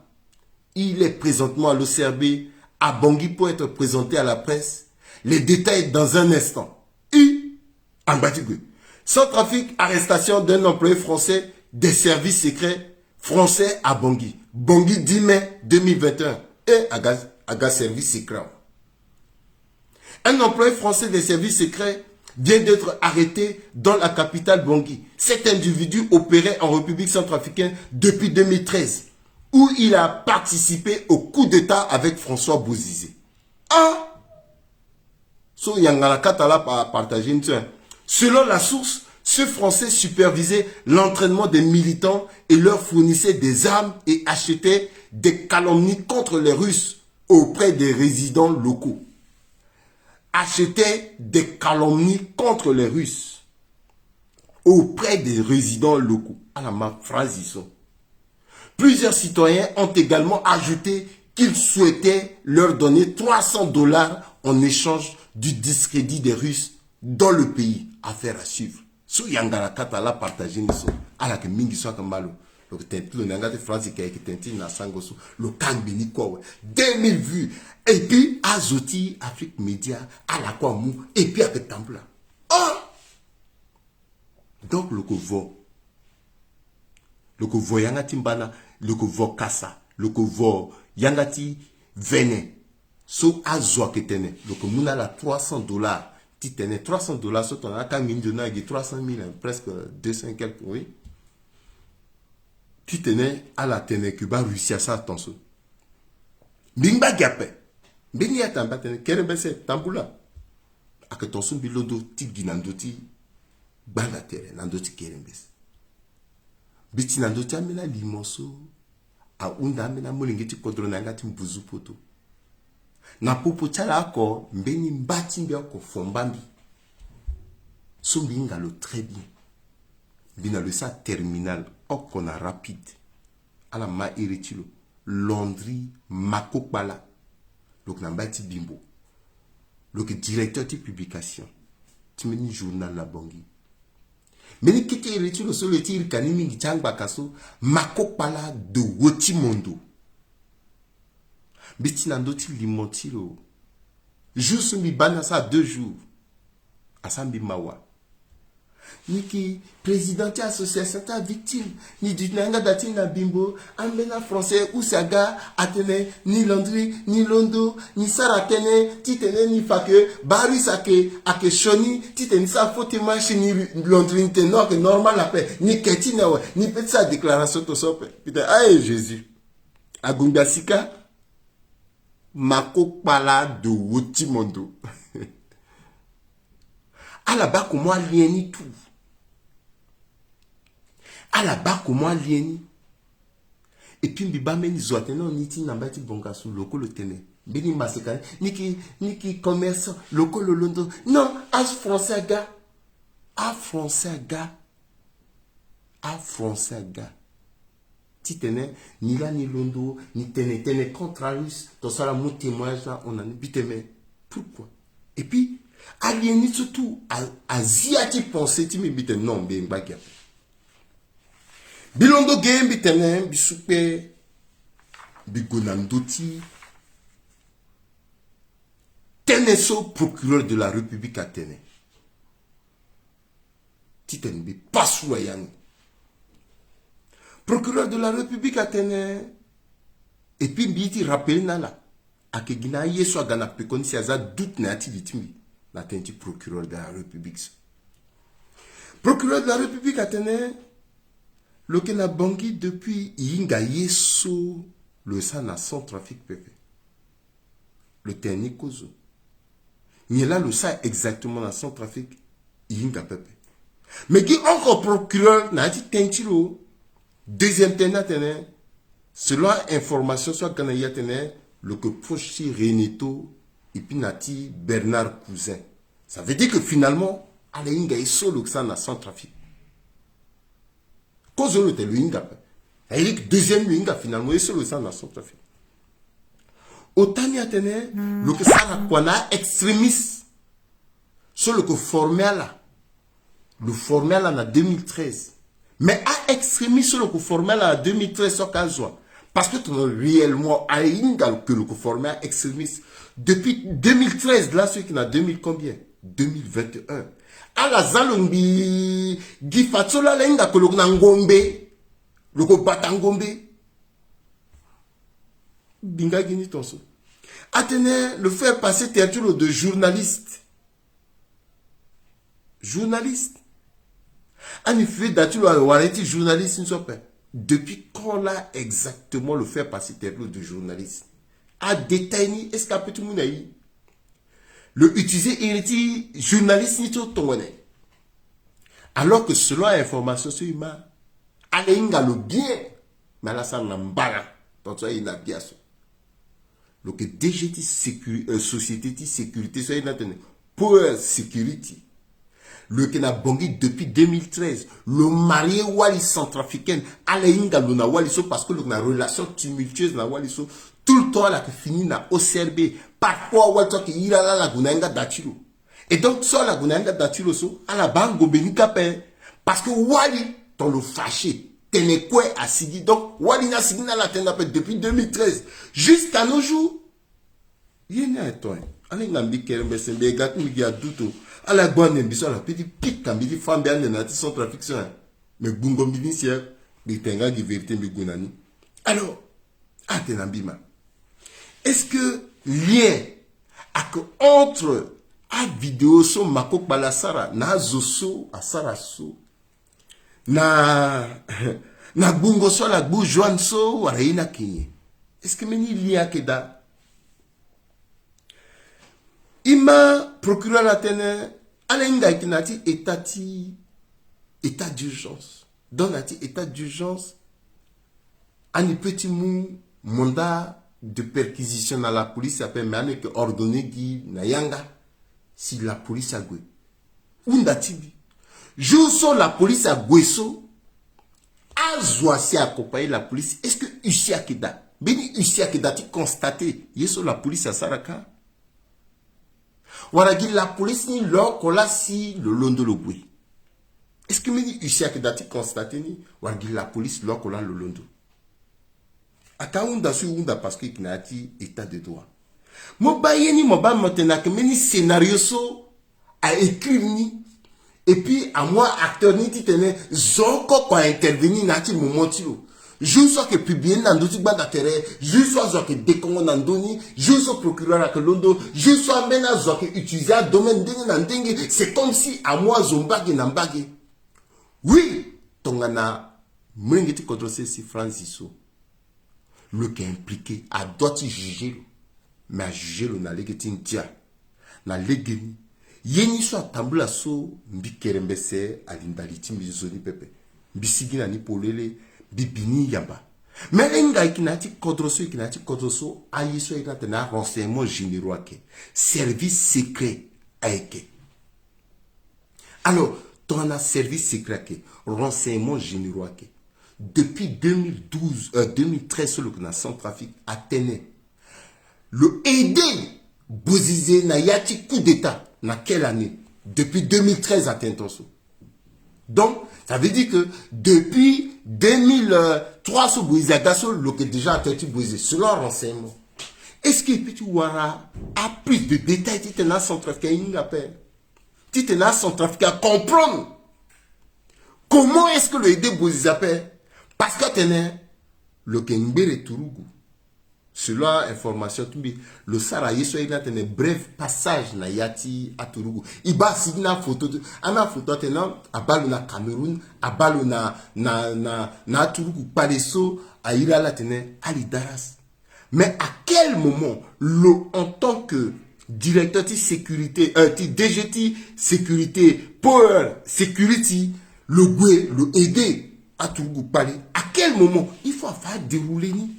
Il est présentement à l'OCRB à Bangui pour être présenté à la presse. Les détails dans un instant. U. Ambatigwe. Centrafrique, arrestation d'un employé français des services secrets français à Bangui. Bangui 10 mai 2021. Et Aga service secret. Un employé français des services secrets vient d'être arrêté dans la capitale Bangui. Cet individu opérait en République centrafricaine depuis 2013, où il a participé au coup d'État avec François Bozizé. Ah! So, Yangalakatala partagé une soin. Selon la source, ce Français supervisait l'entraînement des militants et leur fournissait des armes et achetait des calomnies contre les Russes auprès des résidents locaux. Achetait des calomnies contre les Russes auprès des résidents locaux. À la ma phrase, ils sont. Plusieurs citoyens ont également ajouté qu'ils souhaitaient leur donner $300 en échange du discrédit des Russes dans le pays. Affaire à suivre. Sous Yangara Katala partagé niso. À la que mingi soit comme malo. Le tentu le nanga de France qui a été tentu na sangosu. Le kangbini quoi. 2000 vues. Et puis Azoti Afrique Média à la quoi mou. Et puis à que temple. Oh! Donc le covo. Le covo yangati mbana. Le covo kasa. Le covo yangati vene. So azwa que tene. Le covo muna la $300. Tu tenais $300 sur ton account, 300 000, presque 200 quelques, oui. Tu tenais à la tenue Cuba, Russie, à ça, attention. Bingba Gapé. Bini à tamba tenue, Kerebese, Tamboula. A que ton son bilodo, Tigui Nandoti, Banatere, Nandoti Kerebes. Biti Nandoti amena limoso, a unda amena molingeti kodronangati mbuzu poto. Na popo tchala ako mbeni mbati mbia ko fombambi. So mbinga lo très bien. Bina le sa terminal okona rapide. Ala ma iritilo. Londri makokbala. Donc na mbati bimbo. Donc directeur de publication. Tu meni journal la Bangui. Meni kete iritilo so le tir kanimi ngitangba kaso makokbala de Wotimondo. Biti nandoti limotilo. Juste mi bana ça 2 jours. Asambi mawa. Niki président de l'association ta victime. Ni du nanga dati na bimbo. Ambena français ou saga atene ni Londri ni Londo ni saratene titene ni fake bari sake ake shoni titene sa faute manche ni Londri ni tenor normal la paix ni ketine ni peut sa déclaration to sope. Putain aïe Jésus. Agungasika Makokpala de Wotimondo. À la bas comment lieni tout. À la bas comment lieni. Et puis mbiba meni zoatena niti nambati bongasu loko le tene. Beni masekane niki commerce loko le londo. Non, as français gars. A français gars. A français gars. Titene, ni là ni londo, ni tene contrarius, dans ça là mon témoignage là, on en est mais pourquoi? Et puis, aliéné surtout, asiatique pensée, tu me bite non, bien bagia. Bilondo game bitene, bisupe, bigonandoti, teneso procureur de la République à Tene. Titene, bi pasouayani. Procureur de la République à Tene. Et puis, il rappelle nala. A que Gina yeso gana pekoni si aza doute na ati vitimi. Na tenti procureur de la République. Procureur de la République à Tene. Le Kena Bangui depuis Yinga yeso le sana sans trafic pepe. Le technique kozo. Ni là le sa exactement dans sans trafic Yinga pepe. Mais qui encore procureur na ati tentilo. Deuxième ténat, selon information soit Ganaya tenait, le que Prochi Reneto et puis Nati Bernard Cousin. Ça veut dire que finalement, Alainga est solo que ça n'a sans trafic. Cause le te le inga. Et deuxième inga finalement est solo que ça n'a sans trafic. Autant y a tenait, le que ça n'a quoi là extrémiste. Sur le que formé là. Le formé là en 2013. Mais à extrémiste sur le coup formel en 2013 sur Kazoa. Parce que tu as réellement que le conformé extrémiste. Depuis 2013, là, ceux qui ont 2000 combien 2021. À la Zalombi, Gifatsola, l'inga que l'on a ngombe, le ko batangombe. Binga gini tonso. Atene, le faire passer titre de journaliste. Journaliste. En effet, d'attirer le journaliste, depuis quand là exactement le faire passer titre de journaliste? À détailler, est-ce qu'à tout le monde a eu? Le utiliser, il dit journaliste, ni tout ton. Alors que selon l'information sur humain, allez le bien, mais là ça n'a pas. Donc ça, il n'a bien ça. Donc DGT société de sécurité, ça il a tenu. Power security. Le qui n'a bongi depuis 2013. Le marié Wali centrafricaine, allez le na Wali parce que le na relation tumultueuse na Wali tout le temps là qui finit na OCRB. Parfois Wali qui ira là la gunanga datilo. Et donc ça la gunanga datilo so à la banque gobeni kapé parce que Wali dans le fâché. Tenez quoi à Sidi. Donc, Wali n'a signé la tenapé depuis 2013 jusqu'à nos jours. Il y a un temps. Allez, Nambi Kerembe, c'est un gars qui a douté. À la bonne ambition, la petite pique, quand il dit femme bien, il y a son trafic. Mais Bungo Mbinisia, il y a un vérité, mais Gunani. Alors, Atenambima, est-ce que lien entre a vidéo so Makok Balasara, na Zoso, a Saraso, na bungo so la bu joan so waraina kinye. Est-ce que meni lia keda? Ima procureur la tene alenga kinati état d'urgence. Donati état d'urgence ani petit mou mandat de perquisition à la police appelle mais que ordonné gi na yanga si la police a gwe. Undatibi. Joue sur la police à Gweso, Azoasi a accompagné la police. Est-ce que Usia Keda, Beni Usia Keda, tu constaté, sur la police à Saraka? Waragi la police ni l'or kola si le londo le gwe. Est-ce que Beni Usia Keda, tu constaté ni, Waragi la police l'or kola le londo? Akaunda su unda parce que kinati état de droit. Mobayeni moba maintenant que Beni scénario so a écrit ni. Et puis, à moi, acteur, ni titene, zonko quoi intervenir nati momotilo. Je sois que publié nandoti bas d'intérêt, je sois que décongo nandoni, je sois procureur à Londo, je sois maintenant que utiliser un domaine dengue, c'est comme si à moi zombagi nambagi. Oui, tongana, mringeti contre si Franciso. Le qui est impliqué, a doit juger, mais à juger le na legetin tia, na legeni. Yeni so tambula so mbi kerembese alindaliti mbizoni pepe bisigina ni polele bibini yamba melenga ikinati kodroso ayiso ikatena renseignement généraux ake service secret ake. Alors ton a service secret ake renseignement généraux ake depuis 2013 sur le Centrafrique Athénée le aider Bozizé na yati coup d'état. Dans quelle année? Depuis 2013 à Tintoso. Donc, ça veut dire que depuis 2003, sur Bouizagaso, le que déjà a été Bouizé, selon renseignement. Est-ce que tu a plus de détails, tu t'en as centrafricain, tu t'en as centrafricain, comprendre comment est-ce que le aider Bouizé appelle? Parce que tu as le Kengbe Tourougou. Selon information, le Saraye soit il a un bref passage na yati à Tourougou. Il va signer une photo, tenant à Balo na Cameroun, à Balo na Tourougou, Palesso, à Ira la tenant à Lidaras. Mais à quel moment, en tant que directeur de sécurité, DGT sécurité, Power Security, le Goué, le aider à Tourougou Palais, à quel moment il faut faire dérouler ni?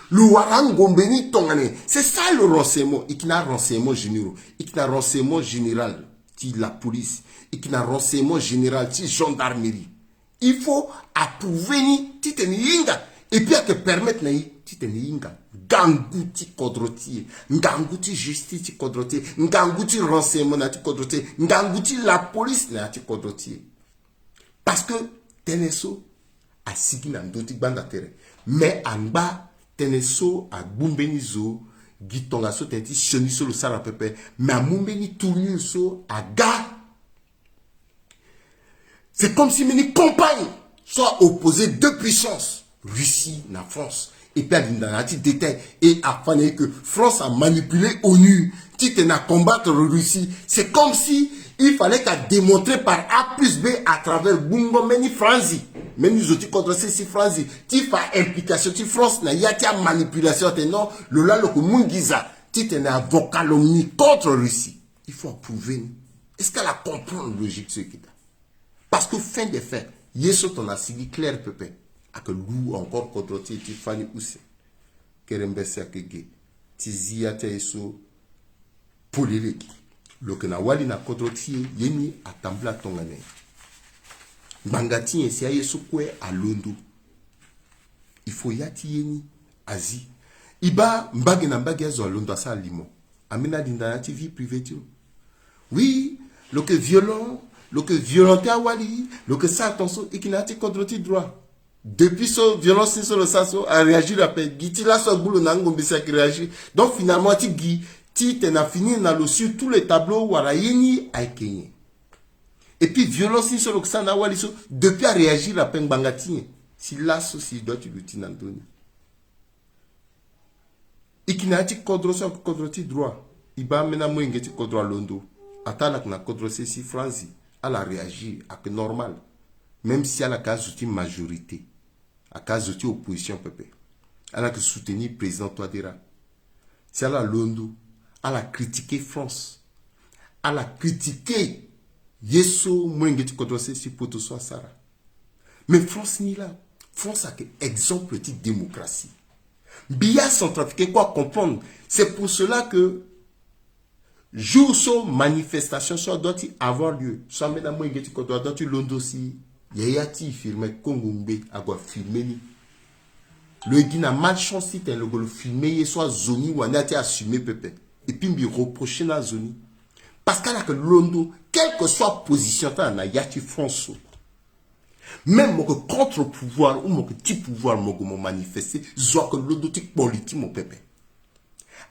Le Warangombeni Tongane, c'est ça le renseignement. Il y a un renseignement général. Il y a un renseignement général qui la police. Il y a un renseignement général qui gendarmerie. Il faut approuver ni titeni yinga. Et puis que permettre na titeni yinga. Ngangouti kodrotier. Ngangouti justice kodrotier. Ngangouti renseignement na kodrotier. Ngangouti la police na kodrotier. Parce que teneso a signé un dotti banda terre. mais amba teneso a bumbeni zo gitonga so tenti shoni so le sala pepe mais a mumbeni tourni so a ga. C'est comme si meni compagne soit opposé deux puissances, Russie na France. Et puis dans un petit détail et afin que France a manipulé ONU, tu à combattre la Russie. C'est comme si il fallait qu'à démontrer par A plus B à travers Bungo Meni Franzi. Meni Zoti contre ces Franzi. Tu fais implication, tu France na yatia manipulation, non, le la le Mungiza. Tu t'es un vocal omni contre la Russie. Il faut approuver. Est-ce qu'elle a compris la logique ce qui est? Parce que fin des faits, Yeso ton a signé clair pépé. A que lou encore contre ti Fanny Ousse. Kerembese akege. Tizia te Yeso poléleki. Loke na wali na contre ti yeni atambla tongane. Bangati esi a Yeso kwe a Londo. Il faut yati yeni Asie. Iba mbagi na mbagi azo a Londo asa limo. Amina dindanati vie privée tu. Oui, loke violent. Le que violenté à Wali, le que ça attention et qui n'a pas contre le droit. Depuis ce violence sur le sasso a réagi la paix. Giti là sur boulot n'angombe qui réagit. Donc finalement tu t'en as fini dans le sur tous les tableaux warayeni a kenye. Et puis violence sur le ça n'a Wali depuis a réagi la paix bangati. Si là si doit tu l'outil n'andoni. Et qui n'a pas contre le droit. Il va maintenant moi ngeti contre Londo. Attends na contre si Franzi. Elle a réagi à que normal. Même si elle a qu'à soutenir majorité, à qu'à soutenir opposition, pépé. Elle a que soutenir le président Touadéra. Si elle a Londo, elle a critiqué France. Elle a critiqué Yeso Mwengeti Kodrose si poto soit Sarah. Mais France ni là. France a que exemple de démocratie. Bia centrafricain, quoi comprendre? C'est pour cela que jour so manifestation soit doit avoir lieu. Soit maintenant moi ngeti ko doit Londo si yayati filmer Kongombe agwa filmer ni. Le gina malchance si ten le filmer soit zoni ou anati assumer pepe. Et puis me reprocher na zoni. Parce qu'à que Londo, quelle que soit position na yati France. Même mon contre-pouvoir ou mon petit pouvoir mon manifester, soit que Londo tik politique mon pepe.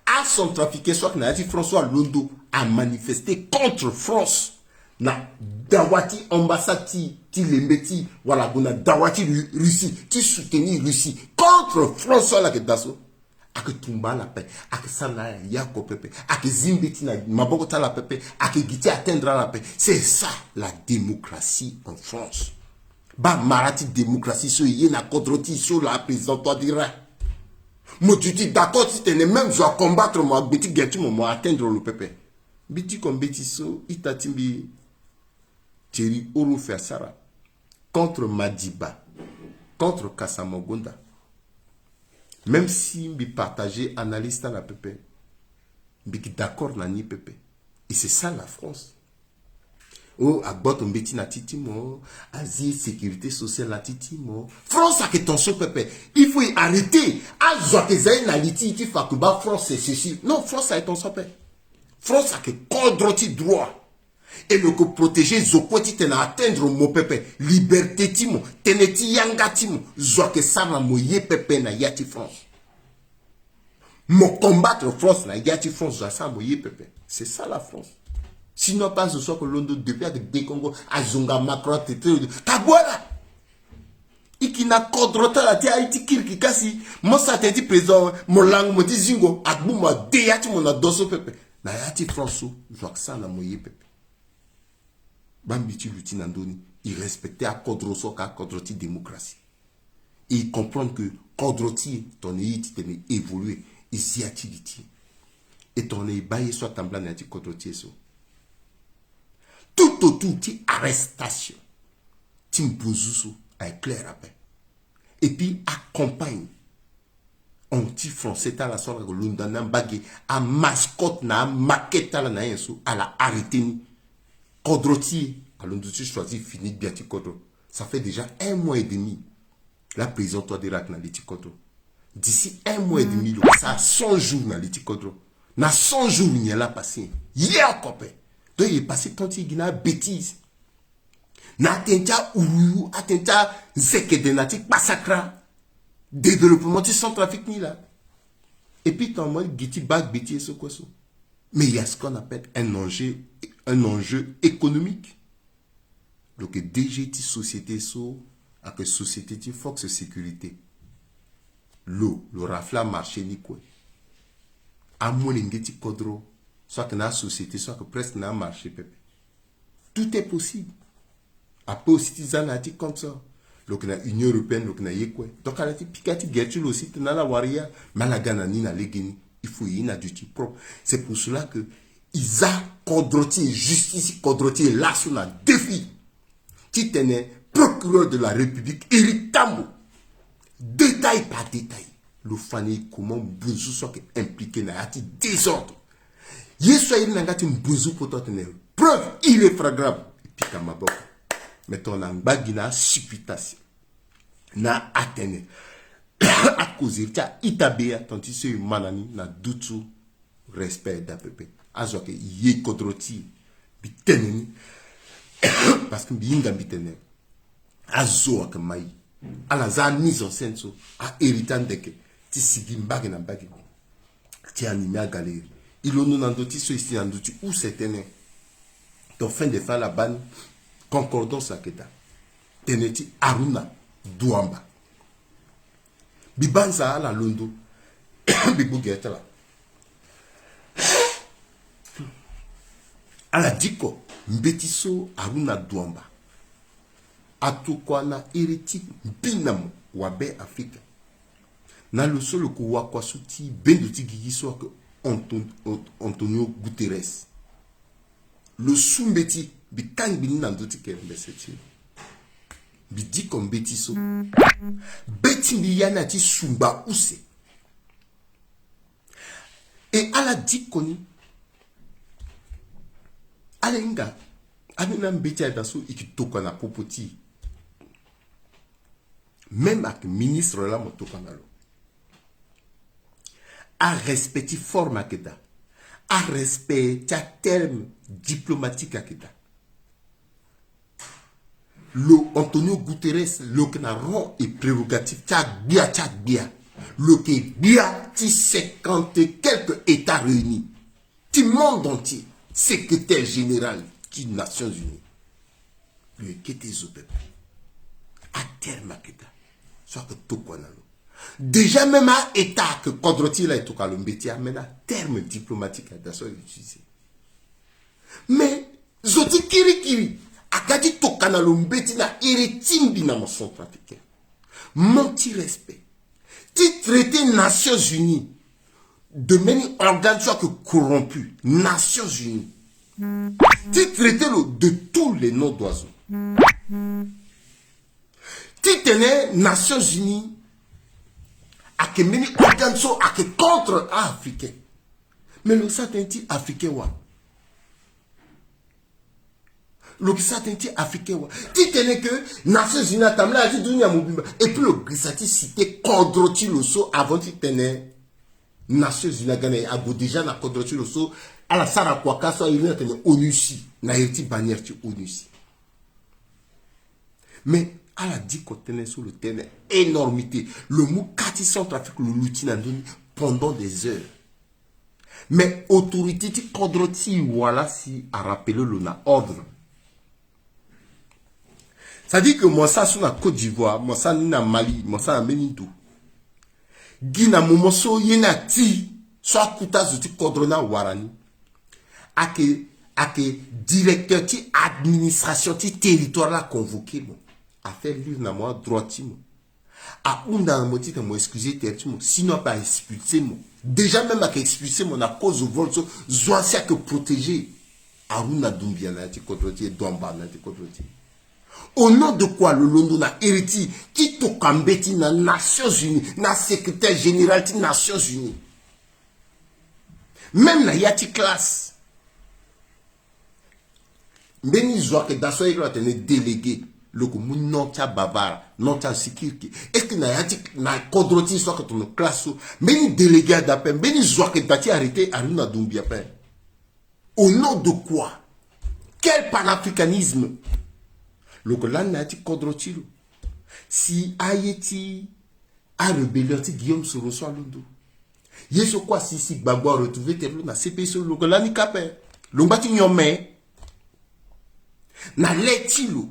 À son trafiqué, soit que Nati François Londo a manifesté contre France. Na Dawati ambassade ti lembeti voilà bona Dawati Russie ti soutenir Russie contre François la kedaso ak tumba la paix ak sana yako pepe ak zimbeti na maboko ta la pepe ak giti atteindre la paix. C'est ça la démocratie en France. Ba marati démocratie so yena contre ti sur la président toi dira. Moi, tu dis d'accord, si tu es même, je vais combattre moi, biti getu moi, atteindre le pépé. Biti comme betiso, itatimbi, Thierry Oro Fersara, contre Madiba, contre Kassamogonda. Même si je partageais analyse dans la pépé, je suis d'accord dans ni pépé. Et c'est ça la France. Oh, agbot on beti na titimo, Asie, sécurité sociale na titimo. France a que tension pépé. Il faut y arrêter. A zoakezai na liti qui fa que ba France c'est ceci. Non, France a tension pépé. France a que condroti droit. Et le que protéger zokweti tena atteindre mon pépé. Liberté timo, teneti yanga timo. Zoake sama moye pépé na yati France. Mon combattre France na yati France za sa moye pépé. C'est ça la France. Sinon, pas ce soir que Londo depuis avec des Congo, Azunga, Macron, Kabouala. Et qui n'a qu'au la terre, Haïti, qui casse. Moi, ça t'a dit président, mon langue, me dit Zingo, Agbou, moi, déyati, mon adosso, pepe. Na yati François, Joaksan, la moye, pepe. Bambiti, l'outil, Nandoni, il respectait à Kodroso, qu'à Kodroti démocratie. Et il comprend que Kodroti, ton Haïti, t'es évolué, et si activité. Et ton Haïti, soit temblant, Nati Kodroti, so. Tout autour, tu arrestation. Tu me avec clair après. Et puis, accompagne. Anti-français, t'as la soirée de London, bagé, à mascotte, na maquette, à la arrêté. Kodroti, à London, tu choisis, fini, bien, tu Kodro. Ça fait déjà 1 mois et demi. La prison, toi, de Rak, na l'Iti Kodro. D'ici 1 mois et demi, ça a 100 jours, na l'Iti Kodro. Na 100 jours, il y a là passé. Hier, copain. Donc, il est passé quand il y a une bêtise. Na atenta ou atenta zeke de natik massacra. développement du Centrafrique ni là. Et puis, tu as moi, Giti Bag, Béti et ce quoi ça. Mais il y a ce qu'on appelle un enjeu économique. Donc, DG, société, avec société, force sécurité. L'eau, le rafla marché, ni quoi. À moins l'ingéti kodro, soit que la société, soit que presque n'a marché, pépé. Tout est possible. Après aussi, ils ont dit comme ça. Donc, l'Union européenne, donc, donc, elle a dit, Pikati, Gertrude aussi, tu la waria, Malagana, ni na legeni, il faut y avoir du type propre. C'est pour cela que, Isa, Kodroti, justice, Kodroti, là, sur un défi. Qui tenait procureur de la République, Eric Tambo. Détail par détail. Le fani, comment, besoin soit impliqué dans un désordre. Yeso, il n'a pas besoin pour toi tenir. Preuve irréfragable. Et puis, comme ma boque. Mettons en bagina supputation na atene à cause de itabea tanti se manani na dutu respect d'APP azo que ye kodroti biteneni parce que binga bitene azo que mai ala za mise en scène so a héritant de que ti sigi mbagi na mbagi ti animé à galerie il on nous ndoti so ici ndoti où c'était ton fin de faire la banne concordance à Keta. Teneti Aruna Douamba. Bibanza à la Londo. Bibu Getala. À la Diko, Mbetiso Aruna Douamba. Atukwana Eriti Binamo Wabe Afrique. Na le solo kuwa kwa suti benduti gigiso que Antonio Guterres. Le Sumbeti Bikang bini nandoti ke mbeseti. Bidi comme betiso. Beti biyana ti sumba use. Et à la dikoni. Alenga. Amina mbeti a daso ikitoka na popoti. Même avec ministre la motoka nalo. A respecter forme akeda. A respecter terme diplomatique akeda. Le Antonio Guterres, le Knaron est prérogatif, tchak bia. Le qui bia, ti 50 et quelques États réunis. Ti monde entier, secrétaire général des Nations Unies. Le qui était au peuple. À terme, akeda. Soit que tout quoi nalo. Déjà même à État que Kodroti là et tout calombetia, mais à terme diplomatique à d'assort utilisé. Mais, zoti kiri. Akadi tokana lombeti na iritimbi na mon centrafricain. Menti respect. Ti traité Nations Unies de même organe soit que corrompu. Nations Unies. Ti traité de tous les noms d'oiseaux. Ti tenait Nations Unies à que meni organe soit à que contre africain. Mais le satanti africain wa. Le Grisati africain, tu tenais que Nations Unies a dit et puis le Grisati cité Kodroti le saut avant tu tenais Nations Unies gagné à déjà na Kodroti le saut à la Sara Kwaka soit il a tenu ONUSI na été bannière tu ONUSI. Mais à la dit qu'on tenait sur le terrain énormité le mot 400 trafic le l'outil pendant des heures. Mais autorité tu Kodroti voilà si à rappeler le na ordre. Ça dit que moi ça sur la Côte d'Ivoire, moi ça na Mali, moi ça na Ménitou. Guina momoso yena ti soit kuta zuti kodrona warani. Ake directeur ti administration ti territoire la convoqué bon. A faire livre na moi droiti mo. A unda moti que moi excuser territoire sinon pas expulser mo. Déjà même à expulser mon à cause du vol so zoasia que protéger. Aruna Doumbia na ti kodroti Douamba na ti kodroti. Au nom de quoi le Londo n'a hérité qui tokambeti na Nations Unies, na secrétaire général des Nations Unies. Même la yati classe. Meni zoa que daso il a tenu délégué le commun non tia bavara, non tia sikirki. Est-ce que na yati na kodroti soit que ton classe meni délégué d'appel, meni zoa que dati arrêté Aruna Doumbia pen. Au nom de quoi? Quel panafricanisme? Le Golan n'a dit Kodrotilo. Si Haïti a rébellion ti Guillaume Soro so londo yeso kwa sisi gbagbo retrouver telo na CPI so lo la ni kapé lo ngba ti nyome na letilo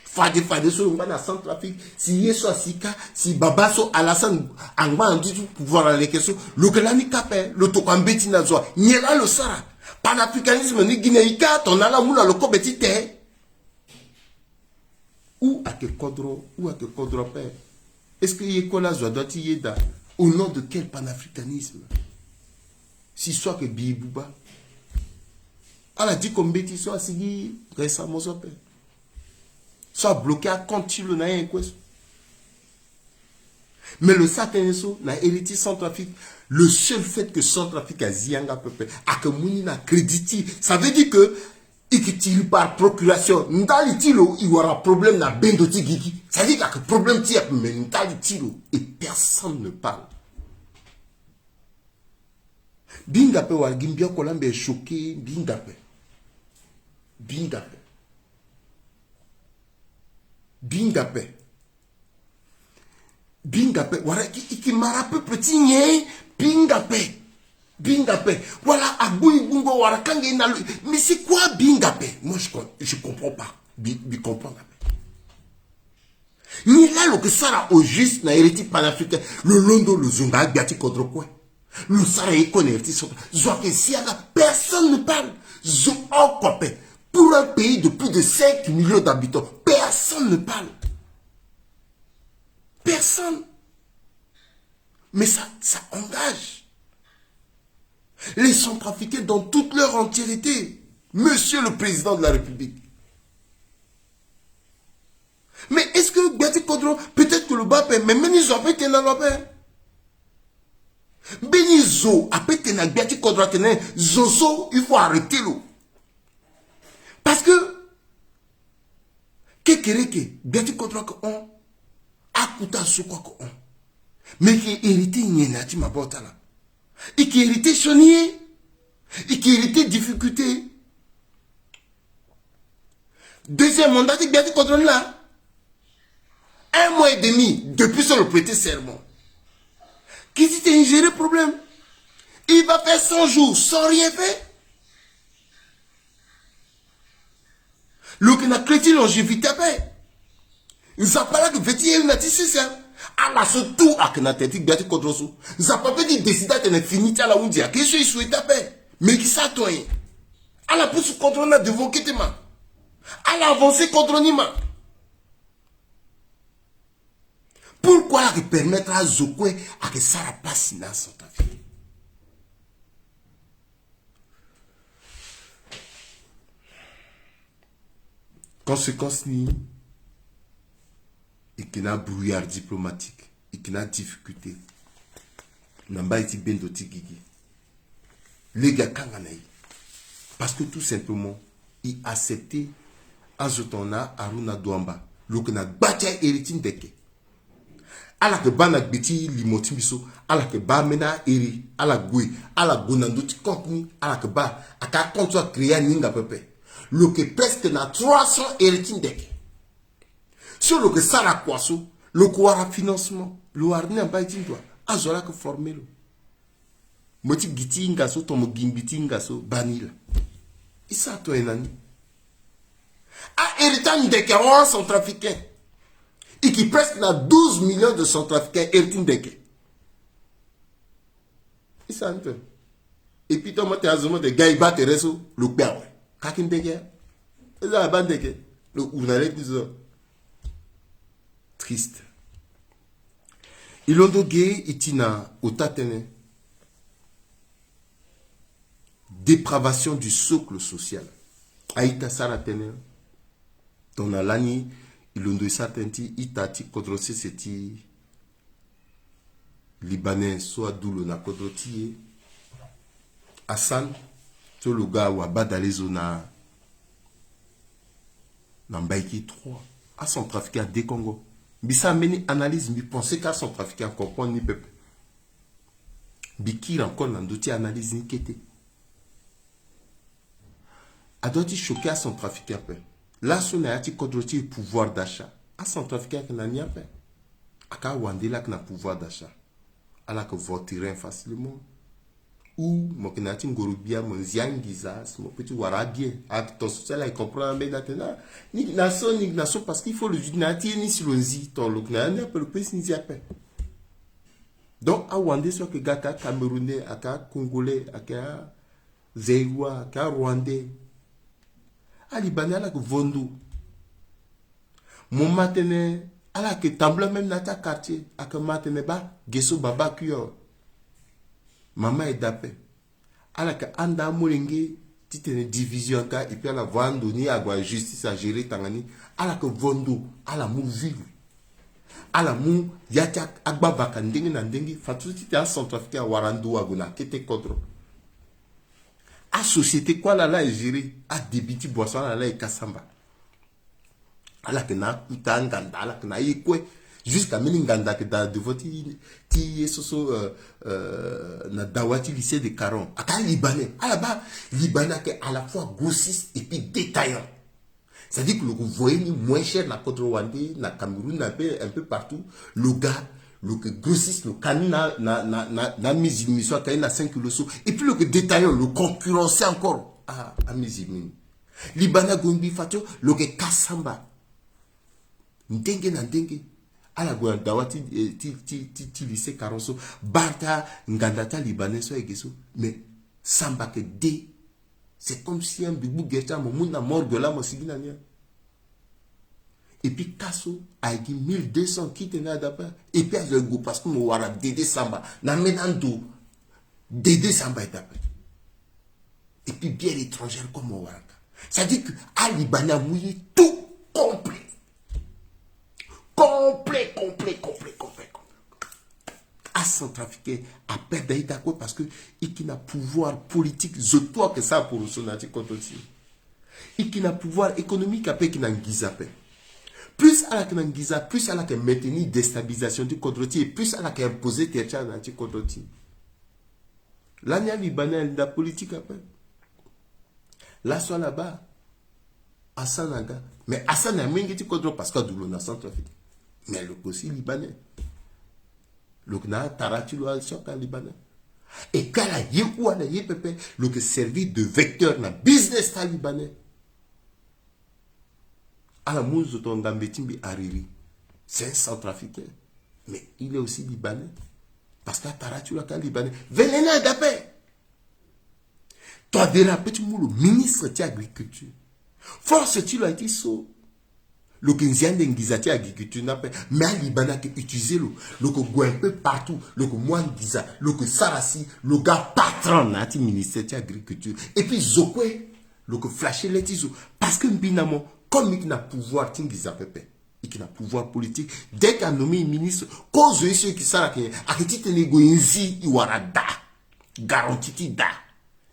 fade so ngba na Centrafrique si yeso asika si baba so Alassane angba anditu pouvoir la lekeso lo la ni kapé lo to kwambeti na zo nyela lo sara panafricanisme ni guinéika ton ala mula lo ko betite ou à que kodro père. Est-ce que Yekola doit y aider au nom de quel panafricanisme? Si soit que Bibouba, elle a dit qu'on bêtise soit signé récemment son père. Soit bloqué à continuer na un question. Mais le satanisme n'a hérité Centrafrique. Le seul fait que Centrafrique a zianga peuple, a que Mouni n'a crédité, ça veut dire que et qui tire par procuration, il y aura problème na bendoti gigi. Ça veut dire que problème tire, mais et personne ne parle. Bingape wa gimbia kolambe est choqué, bingape. Bingape, voilà qui marape petit nye, bingape. Voilà, Abouy Bungo Warakange na. Mais c'est quoi Bingape? Moi, je comprends pas. Comprends. Ni là, le que ça au juste, na hérité panafricain, le londo, le zunga, biati contre quoi? Le sara écon hérité sur. Zoake siaga, personne ne parle. Zoakopé. Pour un pays de plus de 5 millions d'habitants, personne ne parle. Personne. Mais ça engage. Les Centrafricains dans toute leur entièreté. Monsieur le Président de la République. Mais est-ce que Gati Kodro, peut-être que le Bapé, mais Benizo a pété dans le Bapé. Benizo a pété dans Gati Kodro, Zozo, il faut arrêter l'eau. Parce que, Kekereke, Gati Kodro, on, Akuta Sokwa, on. Mais qui hérité, Nyenati Mabotala. Et qui héritait chenier, et qui héritait difficulté. Deuxième mandat, il y a des contrôles là. 1 mois et demi, depuis son le prêter serment. Qui dit qu'il géré problème? Il va faire 100 jours sans rien faire. Le qui n'a créé longévité après. Il s'appelle pas là que petit il n'a tissé ça. Allah surtout à que na tête biati kodroso ça pas dit décider que fini à la undia que je souhaite paix mais qui ça toi Allah pour se contrôler devant kitema Allah avancer contre nima pourquoi permettre à Zokwe à que ça passe dans son vie conséquence ni et qui n'a brouillard diplomatique et qui n'a difficulté n'amba été bien doté gigi les gars kanganaï parce que tout simplement il accepté azotona Aruna Douamba le que n'a bâti héritier deke ala que bana biti limotimbiso ala que ba mena eri ala gwe ala gonandoti contenu ala que ba aka contre créer ninga pepe le que presque na 300 héritiers deke. Sur le que ça la poisson, le quoi financement, le harné en bas toi, azola que former le. Moti giti ngaso, tomo gimbiti ngaso, banil. Et ça toi enani. A héritage de Kérouan centrafricain. Et qui presque na 12 millions de centrafricains héritage de Ké. Et ça un peu. Et puis toi, moi, t'es azoma de gaïba tereso, le père. Kakin de Ké. Et ça la bande de Ké. Le ouvnale disons. Triste. Ilondo gay itina otatene. Dépravation du socle social. Aïta saratene. Ton alani ilondo isatenti itati kodrosi seti libanais soit doulo na kodrotie. Hassan to le gars ou abada zona nambaiki 3 à son trafic à des Congo. Bisa meni analyse mi penser qu'à son trafic à comprendre ni peuple. Bikir encore n'andoti analyse ni kété. A doit-il choquer à son trafic à peu. Là, son a-t-il kodroti pouvoir d'achat. À son trafic à n'a ni à peu. aka wandela na pouvoir d'achat ala que voterait facilement ou mo kenati ngorubia mo nziangiza mo petit warabien attention ça là il comprend bien maintenant ni nation parce qu'il faut le nati ni silonzi ton le na appelle le ni appelle donc a wande so que gaka camerounais aka congolais aka zaïrois aka rwandais a libanais ala que vondo mon matin ala que tambla même na ta quartier aka matin ba gesso baba kuyo maman est d'appel. Alors que anda moulenge, titene division ka et puis la vendre ni à justice à gérer tangani. Alors que vondo, à la mou ville, à la mou yatia agba baka ndenge na ndenge. Fatou tite à centrafricain warando aguna kete kodro. À société quoi là est géré, à débiti boisson là est kasamba. Alors que na kutanga, alors que na yekwe. Jusqu'à Meninganda que dans de votre ti soso na dawati lycée de Caron aka libanais à la bas libanais que à la fois grossiste et puis détaillant, c'est-à-dire que le vous voyez ni moins cher na Côte Rwandais na Cameroun un peu partout le gars le grossiste le canina na misimi soit canina 5 kilos et puis le détaillant le concurrencé encore à misimi libanais gombi fatio le kasamba ndenge na ndenge à la Guadawati, ti lycée Caronso, Barta, Ngandata, Libanais, so egeso, mais Samba que dé, c'est comme si un bibou guetta, mon monde a mort de là, mon siginania. Et puis Kasso a dit 1200 qui tenaient à d'après. Et puis à go parce que mon wara Dédé Samba, n'a menando, Dédé Samba est d'après. Et puis bien étrangère comme mon wara. Ça dit que à Libanais a mouillé tout complet. Complet. À centrafricain, à perdre d'accord parce que il a pouvoir politique, je crois que ça pour son anti contre aussi. Il a pouvoir économique après qu'il a un plus à la Kinangiza, plus à la que maintenir déstabilisation du contre et plus à la que imposer territoire anti contre. Là il y a Libanais la politique après. Là soit là-bas, Assanaga, mais Assana a mis contre parce que d'où l'on a centrafricain. Mais le aussi libanais. Le na taratu le choc libanais. Et quand la yekou na yepepe, le que servir de vecteur na business ta libanais. À la mousse de ton gambetimbi arrivé. C'est un centrafricain. Mais il est aussi libanais. Parce que taratu le libanais. Venez d'appel. Toi, déjà, petit moulou, ministre de l'agriculture. Force tu l'as été saut. Le Kenzian d'Engizati agriculture n'a pas, mais à Libanais qui utilise le que un peu partout, le que Mouangiza, le que Sarasi, le gars patron nati ministère de l'agriculture. Et puis Zokwe, le que flasher les tisos. Parce que Mbinamo, comme il n'a pouvoir, Tingiza Pepe, il n'a pouvoir politique, dès qu'il a nommé ministre, cause de ceux qui savent qu'il y a un petit négoïensi, il y aura da, garantie da,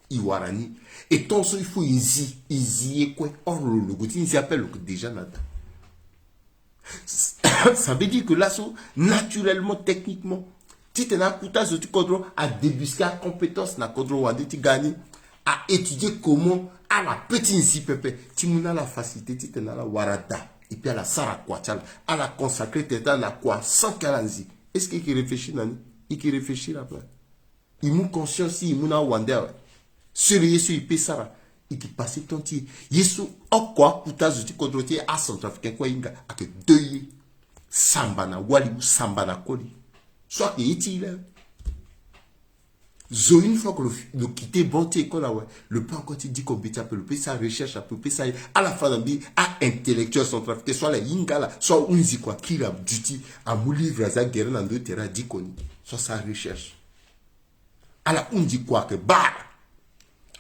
il y aura ni. Et tant il faut y quoi, or le goût, il s'appelle le que déjà nada. Ça veut dire que là, naturellement, techniquement, si tu as un à débusquer la compétence na kodro wande tu gagnes à étudier comment à la petite zipépé tu as la facilité tu as la warada et puis à la sarakwachal à la consacrer tu as la quoi 140 est-ce qu'il réfléchit nani il réfléchit là il m'a conscience il m'a wande sur yesu il peut ça il qui passe ton tir yesu okwa kutazo tu kodrotier à centrafricain quoi inga avec deux samba na wali samba na koli soit que il une fois que le quitter bon école ouais le plan quand il dit qu'on peut le ça recherche à peu ça à la fin d'un dit à intellectuel centrafricain soit la yingala soit unzi quoi qui a duty à mon livre à guerre dans deux terrains d'iconi soit sa recherche à la unzi quoi que bar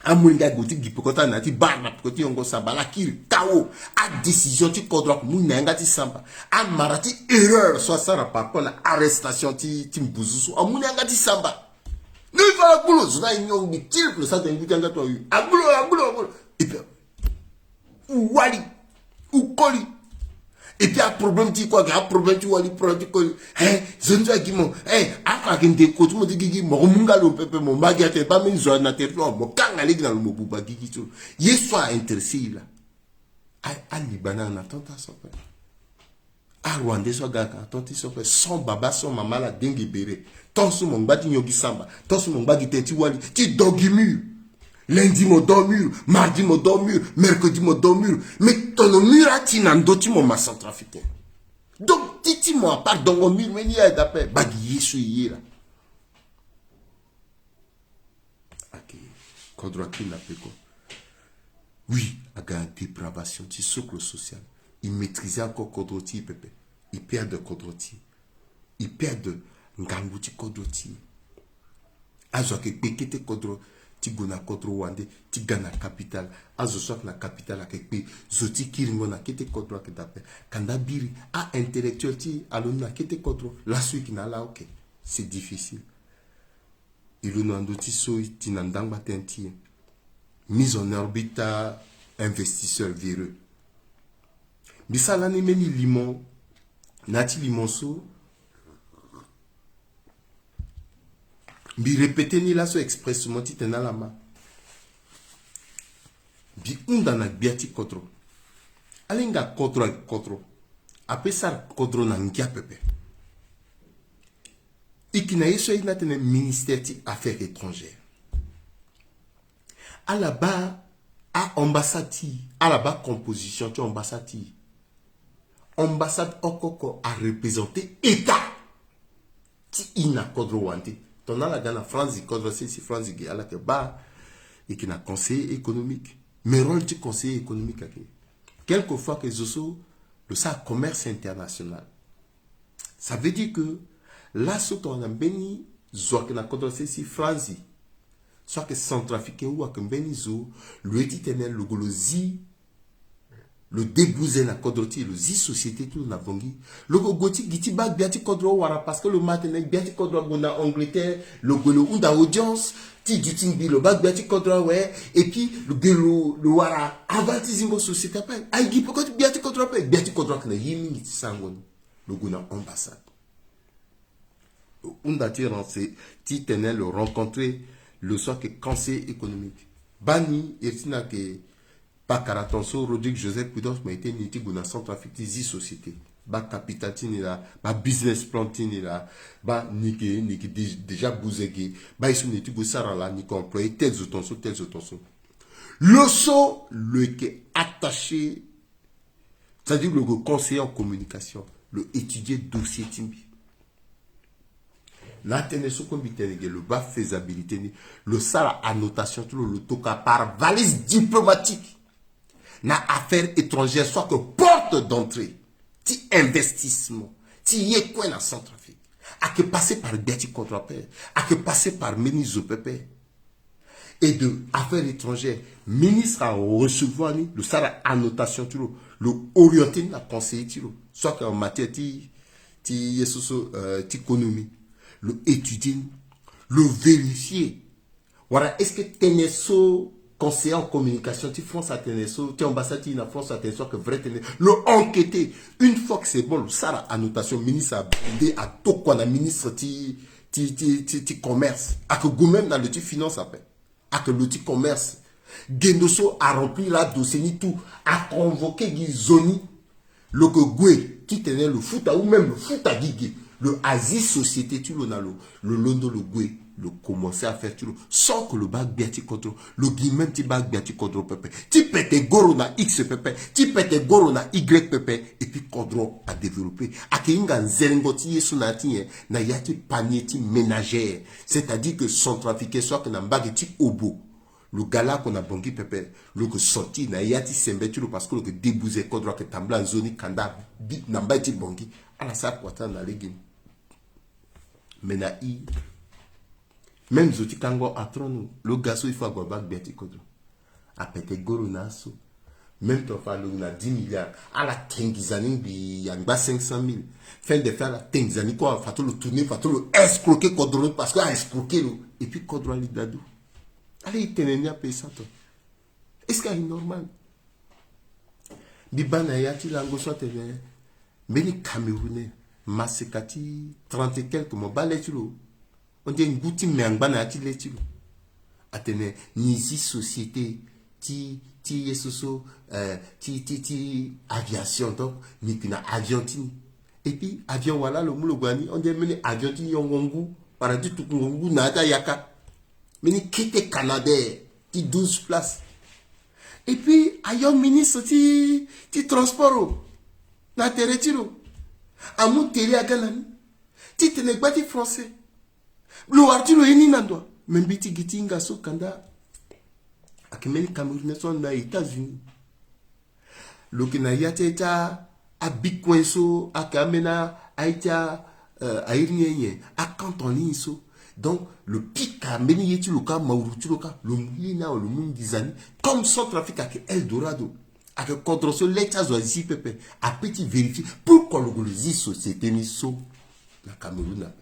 à mon gars gouti gipokota nati bar na côté ongo samba la kiri kao à décision tu kodro mon nanga ti samba à marati erreur soit ça na par contre arrestation ti mbuzusu à mon nanga ti samba nous va la boulot ça il y a un tir pour ça d'un but en toi à boulot et puis ou wali ou koli et puis un problème tu quoi un problème tu wali problème koli je ne sais qui mon à quand tu écoutes mon digi mon mungalo pepe mon baguette pas même zone na territoire mon kanga ligi dans le mobuba gigi tout il soit intéressé là à Liban on attend ça a rwandais so gaka tonti so pe son baba son mama la dengue béré ton su mon gbati nyogi samba ton su mon gbagi tenti wali ti dogi mur lundi mo dormir mardi mo dormir mercredi mo dormir mais ton mur a ti nando ti mo ma centrafricain donc titi mo à part dongo mur mais ni a d'appel bagi yesu yera ok kodro ki na peko oui aga dépravation ti socle social. Il maîtrisait encore Kodroti, Pepe. Il perd de Kodroti. Il perd de Ngangouti Kodroti. Azo ke pekete Kodro, ti gona Kodro wande, ti gana capital. Azo soit na capital a kekpe, zoti kiringo na kete Kodro ke dape. Kanda biri, a intellectuel ti alon na kete Kodro. La suite na la ok. C'est difficile. Il nous a dit soi ti nandang batenti. Mise en orbite à investisseur véreux. Bisala ni meni limon, nati limonso, bi répété ni la so expressement ti tena la ma. Bi unda na biati kodro. Alinga kodro. Ape sar kodro na ngia pepe. Ikina yeso ina tene ministère ti affaires étrangères. À la bas, à ambassade, à la bas composition ti ambassade. Ambassade Okoko a représenté État. Ti ina kodro wante. Tona la gana France kodro si France gi ala ke ba et qui n'a conseiller économique. Mais rôle du conseiller économique quelquefois que zoso le ça commerce international. Ça veut dire que là ce qu'on a béni zo que na kodro si France soit que centrafricain ou que béni zo le dit tenel le golozi le débousé na kodroti le zi société tout na bongi le goti giti bag biati kodro wara parce que le matin biati kodro gona Angleterre le golo unda audience ti duting bi le bag biati kodro ouais et puis le gelo le wara avant zingo société pa ay gi poko biati kodro pa biati kodro na yimi ti sangon le gona ambassade unda ti rense ti tenel le rencontrer le soit que conseil économique bani etina que pas Karatanso, Rodrigue Joseph Poudos m'a été niti guna Centrafrique zi société. Ba capital tini la, ba business plan tini la, ba niki déjà bouzegé, ba isu niti go sarala niki employé tels autonso. Le so le qui est attaché, c'est-à-dire le conseiller en communication, le étudier dossier timbi. La teneso kombitenege le bas faisabilité le sara annotation tout le toka par valise diplomatique. Na affaires étrangères soit que porte d'entrée, ti investissement, ti yekwe na Centrafrique, a que passer par Biati Kodrape, a que passer par Menizo Pepe, et de affaires étrangères, ministre a recevoir le sara annotation tout le orienter la conseiller tout soit qu'en matière ti économie, le étudier, le vérifier. Voilà, est-ce que teneso conseiller en communication, tu France à Teneso, tu ambassade en France à Teneso, que vrai Teneso, le enquêter, une fois que c'est bon, ça la annotation, ministre a bidé à tout quoi, la ministre ti commerce, à que vous-même dans le ti finance après, à que le ti commerce, Gendoso a rempli la dossier ni tout, a convoqué Gizoni, le que Goué, qui tenait le foot ou même le foot à Guigui, le Asie Société, tu l'as le Londo, le Goué. Le commencer à faire tout sans que le bac biati contrôle le guillemin ti bac biati contrôle pepe ti pète goro na x pepe ti pète goro na y pepe et puis contrôle à développer akinga nzelengoti yesu na ti na yati panier ti ménagère c'est-à-dire que centrafricain soit que na mbagi ti obo le gala qu'on a bongi pepe le que sorti na yati sembetulu parce que le que débousé contrôle que tambla zoni kanda bit na mbati bongi ala sa kwata na legin mais na i même zoti kango atrono le gaso il faut avoir bac biati kodro a pété goro naso même ton fa na 10 milliards à la tengizani bi yangba 500 000 fin de faire la tengizani quoi fato le tourner fato le escroquer kodro parce que a escroquer et puis kodro ali dadou allez tenenia payer ça toi est-ce que c'est normal bibana yati lango soit tene meni camerounais masekati 30 et quelques mo baletilo on dit une goutte mais a t atene nisi société ti yesoso ti aviation donc ni pina avion tini Et puis, avion, voilà, le moule guani, on dit, mais avion, tu yongongu, paradis, tout kongongu, nada yaka. Mais qui était Canadair, qui 12 places. Et puis, ayon ministre, ti transport, na te retiro. Amou télé à Ganani, ti te negbati français. Lo artiro eni nandwa. Même biti giti ngaso kanda. Akemeni Cameroun sont na États-Unis. Lo que na yate ta a bikwenso akamena aita airnyenye akantoni so. Donc le pic a meni yeti loka maurutu loka le moulina le mungizani comme Centrafrique avec Eldorado avec contre l'état zoisi pepe a petit vérifier pourquoi le golosi société ni so na Cameroun.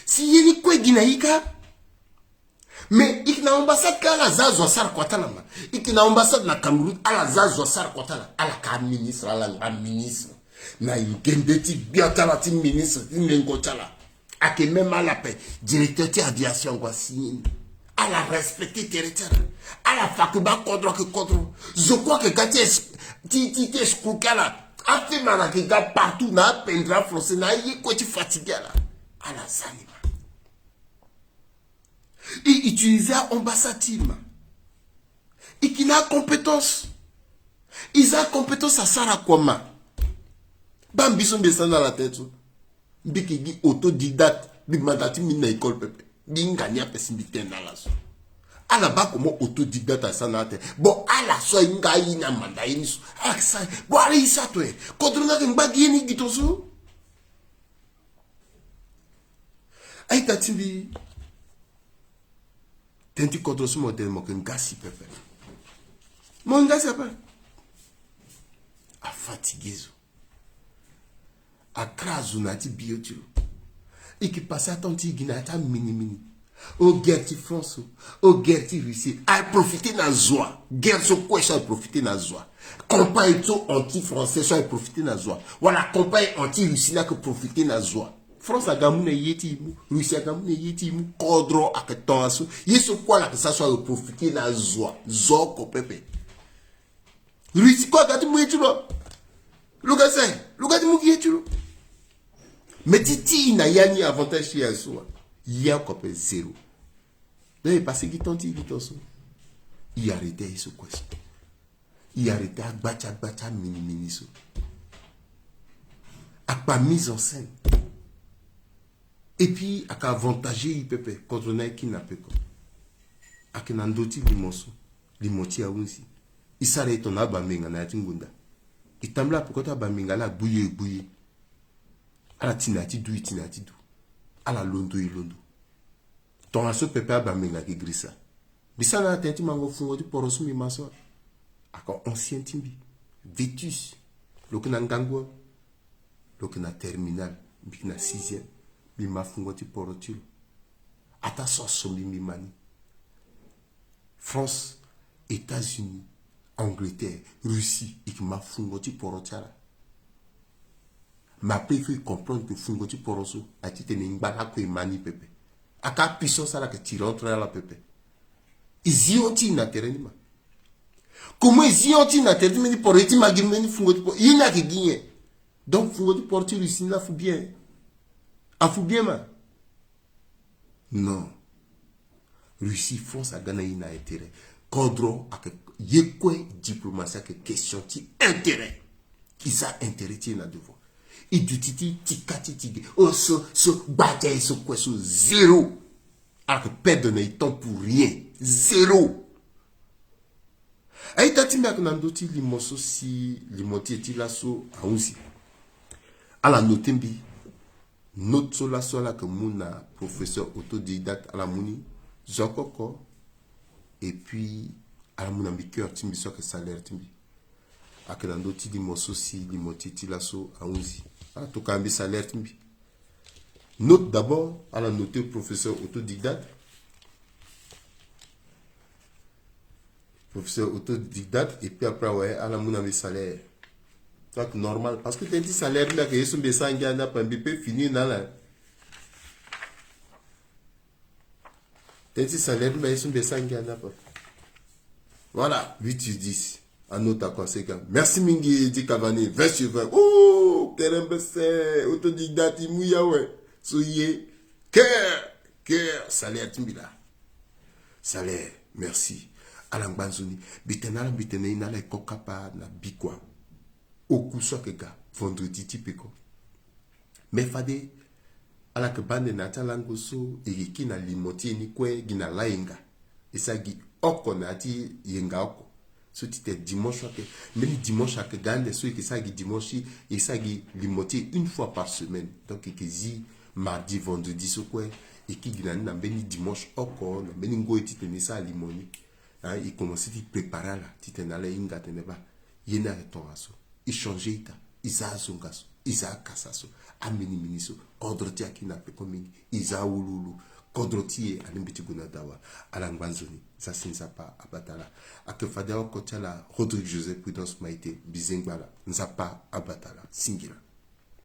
Si yeni kwe ginaika mais il na ambassade ka la zazo sar kwatala ma il na ambassade na Cameroun ala zazo sar kwatala ala ka ministre ala ministre na ygendeti biatala ti ministre nengo tala ake même à la paix directeur de aviation quoi signer à la respecter territoire à la fakuba contre que contre je crois que quand ti escroquala a fait malaki gars partout na pendra français na yi ko ti fatigué là à la zanima il utilisait ambassade et qui n'a compétence ils ont compétence à Sarah Kwama bambi sont descendus dans la tête mbiki gi autodidacte bi mandati mina école pepe bi nganya pesimité na la so ala ba comment autodidacte à ça na tête bon ala so ngai na mandaini so aksa bon ala isa to e kodrona ke mbagi ni gitoso ay tatimbi tenti kodro so modèle mo ke ngasi pepe mo ngasi apa a fatigué zo a crasu nati biotiro et qui passait à ton tigre nata mini au guerre ti France au guerre ti Russie a profité na joie guerre so quoi ça a profité na joie campagne to anti français ça a profité na joie voilà campagne anti Russie n'a que profité na joie France a gamune yeti mu Russie a gamune yeti mu kodro a que ton aso yeso quoi là que ça soit profité na joie zoko pepe Russie quoi gati mu yetiro lugati mu yetiro mais titi na yani avantage chez Yasoua. Il y a encore zéro. Mais parce qu'il tente il arrêtait ce question. Il arrêtait à bacha mini so. A pas mise en scène. Et puis à avantager il pepe contre on a qui n'a pas comme. A que nandoti limonso, limoti a unsi. Il s'arrête on a bamenga na tingunda. Il tambla pourquoi ta bamenga la bouiller. Ala tinati du ala londo ton aso pepe abamenga ki grisa bisa na tenti mango fungo di porosu mi maso ako ancien timbi Vétus lokina ngangwa lokina terminal bikina 6e mi mafungo ti porotilo ata so mi mani France, États-Unis, Angleterre, Russie et qui mafungo ti porotala ma pe que comprendre que fungoti poroso a ti te ngba ko mani pepe aka puissance la que tu rentres dans la pepe izioti na terrain comment izioti na terrain mais pour eti magimeni fungoti il n'a que gagné donc fungoti porti Russie là faut bien ma non Russie France a gagné ina intérêt cadre avec yekwe diplomatie que question ti intérêt qui ça intérêt ti na devoir et du titi tikati tige oh so bataille so quoi so zéro alors que perdre ne temps pour rien zéro aïta timba que nandoti limoso si limoti eti la so aunsi ala notembi note so la so la que muna professeur autodidacte ala muni zokoko et puis ala muna biker timbi so que salaire timbi akenando ti limoso si limoti eti la so aunsi en tout cas, salaire. Note d'abord à la noter professeur autodidacte. Professeur autodidacte et puis après, ouais, à la mouna salaire. C'est normal. Parce que tu as dit salaire, là, que sont des sanguins, n'a pas fini, là. Tu as dit salaire, mais ils sont des sanguins, n'a pas. Voilà, 8 sur 10. un autre conséquent. Merci Mingi, dit Cavani, 20 sur 20. Oh, quel imbécile, autodidacte, mouya, ouais. Soyez, cœur, salaire, timbila. Salaire, merci. Alang Banzoni, bitena inala kokapa na bikwa. Oku sokeka, vendredi tipiko. Mais fade, ala ke bande na talango so, ki na limoti ni kwe, gina lainga. Esa gi oko na ati yenga oko. So tite dimanche, même dimanche, que gande, so que ça gi dimanche, et ça gi limoti une fois par semaine. Donc, que zi mardi, vendredi, so kwe, et qui gina na beni dimanche oko, na beni ngo et tite nisa limoni. Il commence à préparer là, tite na la inga teneba, yena retoraso, il change ita, isa songaso, isa kasaso, ameni miniso, kodroti akina pe komingi, isa ululu, kodroti animbiti gunadawa, alangbanzoni, ça sinza pa abatala, ake fadea kotiala, Rodrigue Joseph Prudence Maïté, bizengbala, nzapa abatala, singila.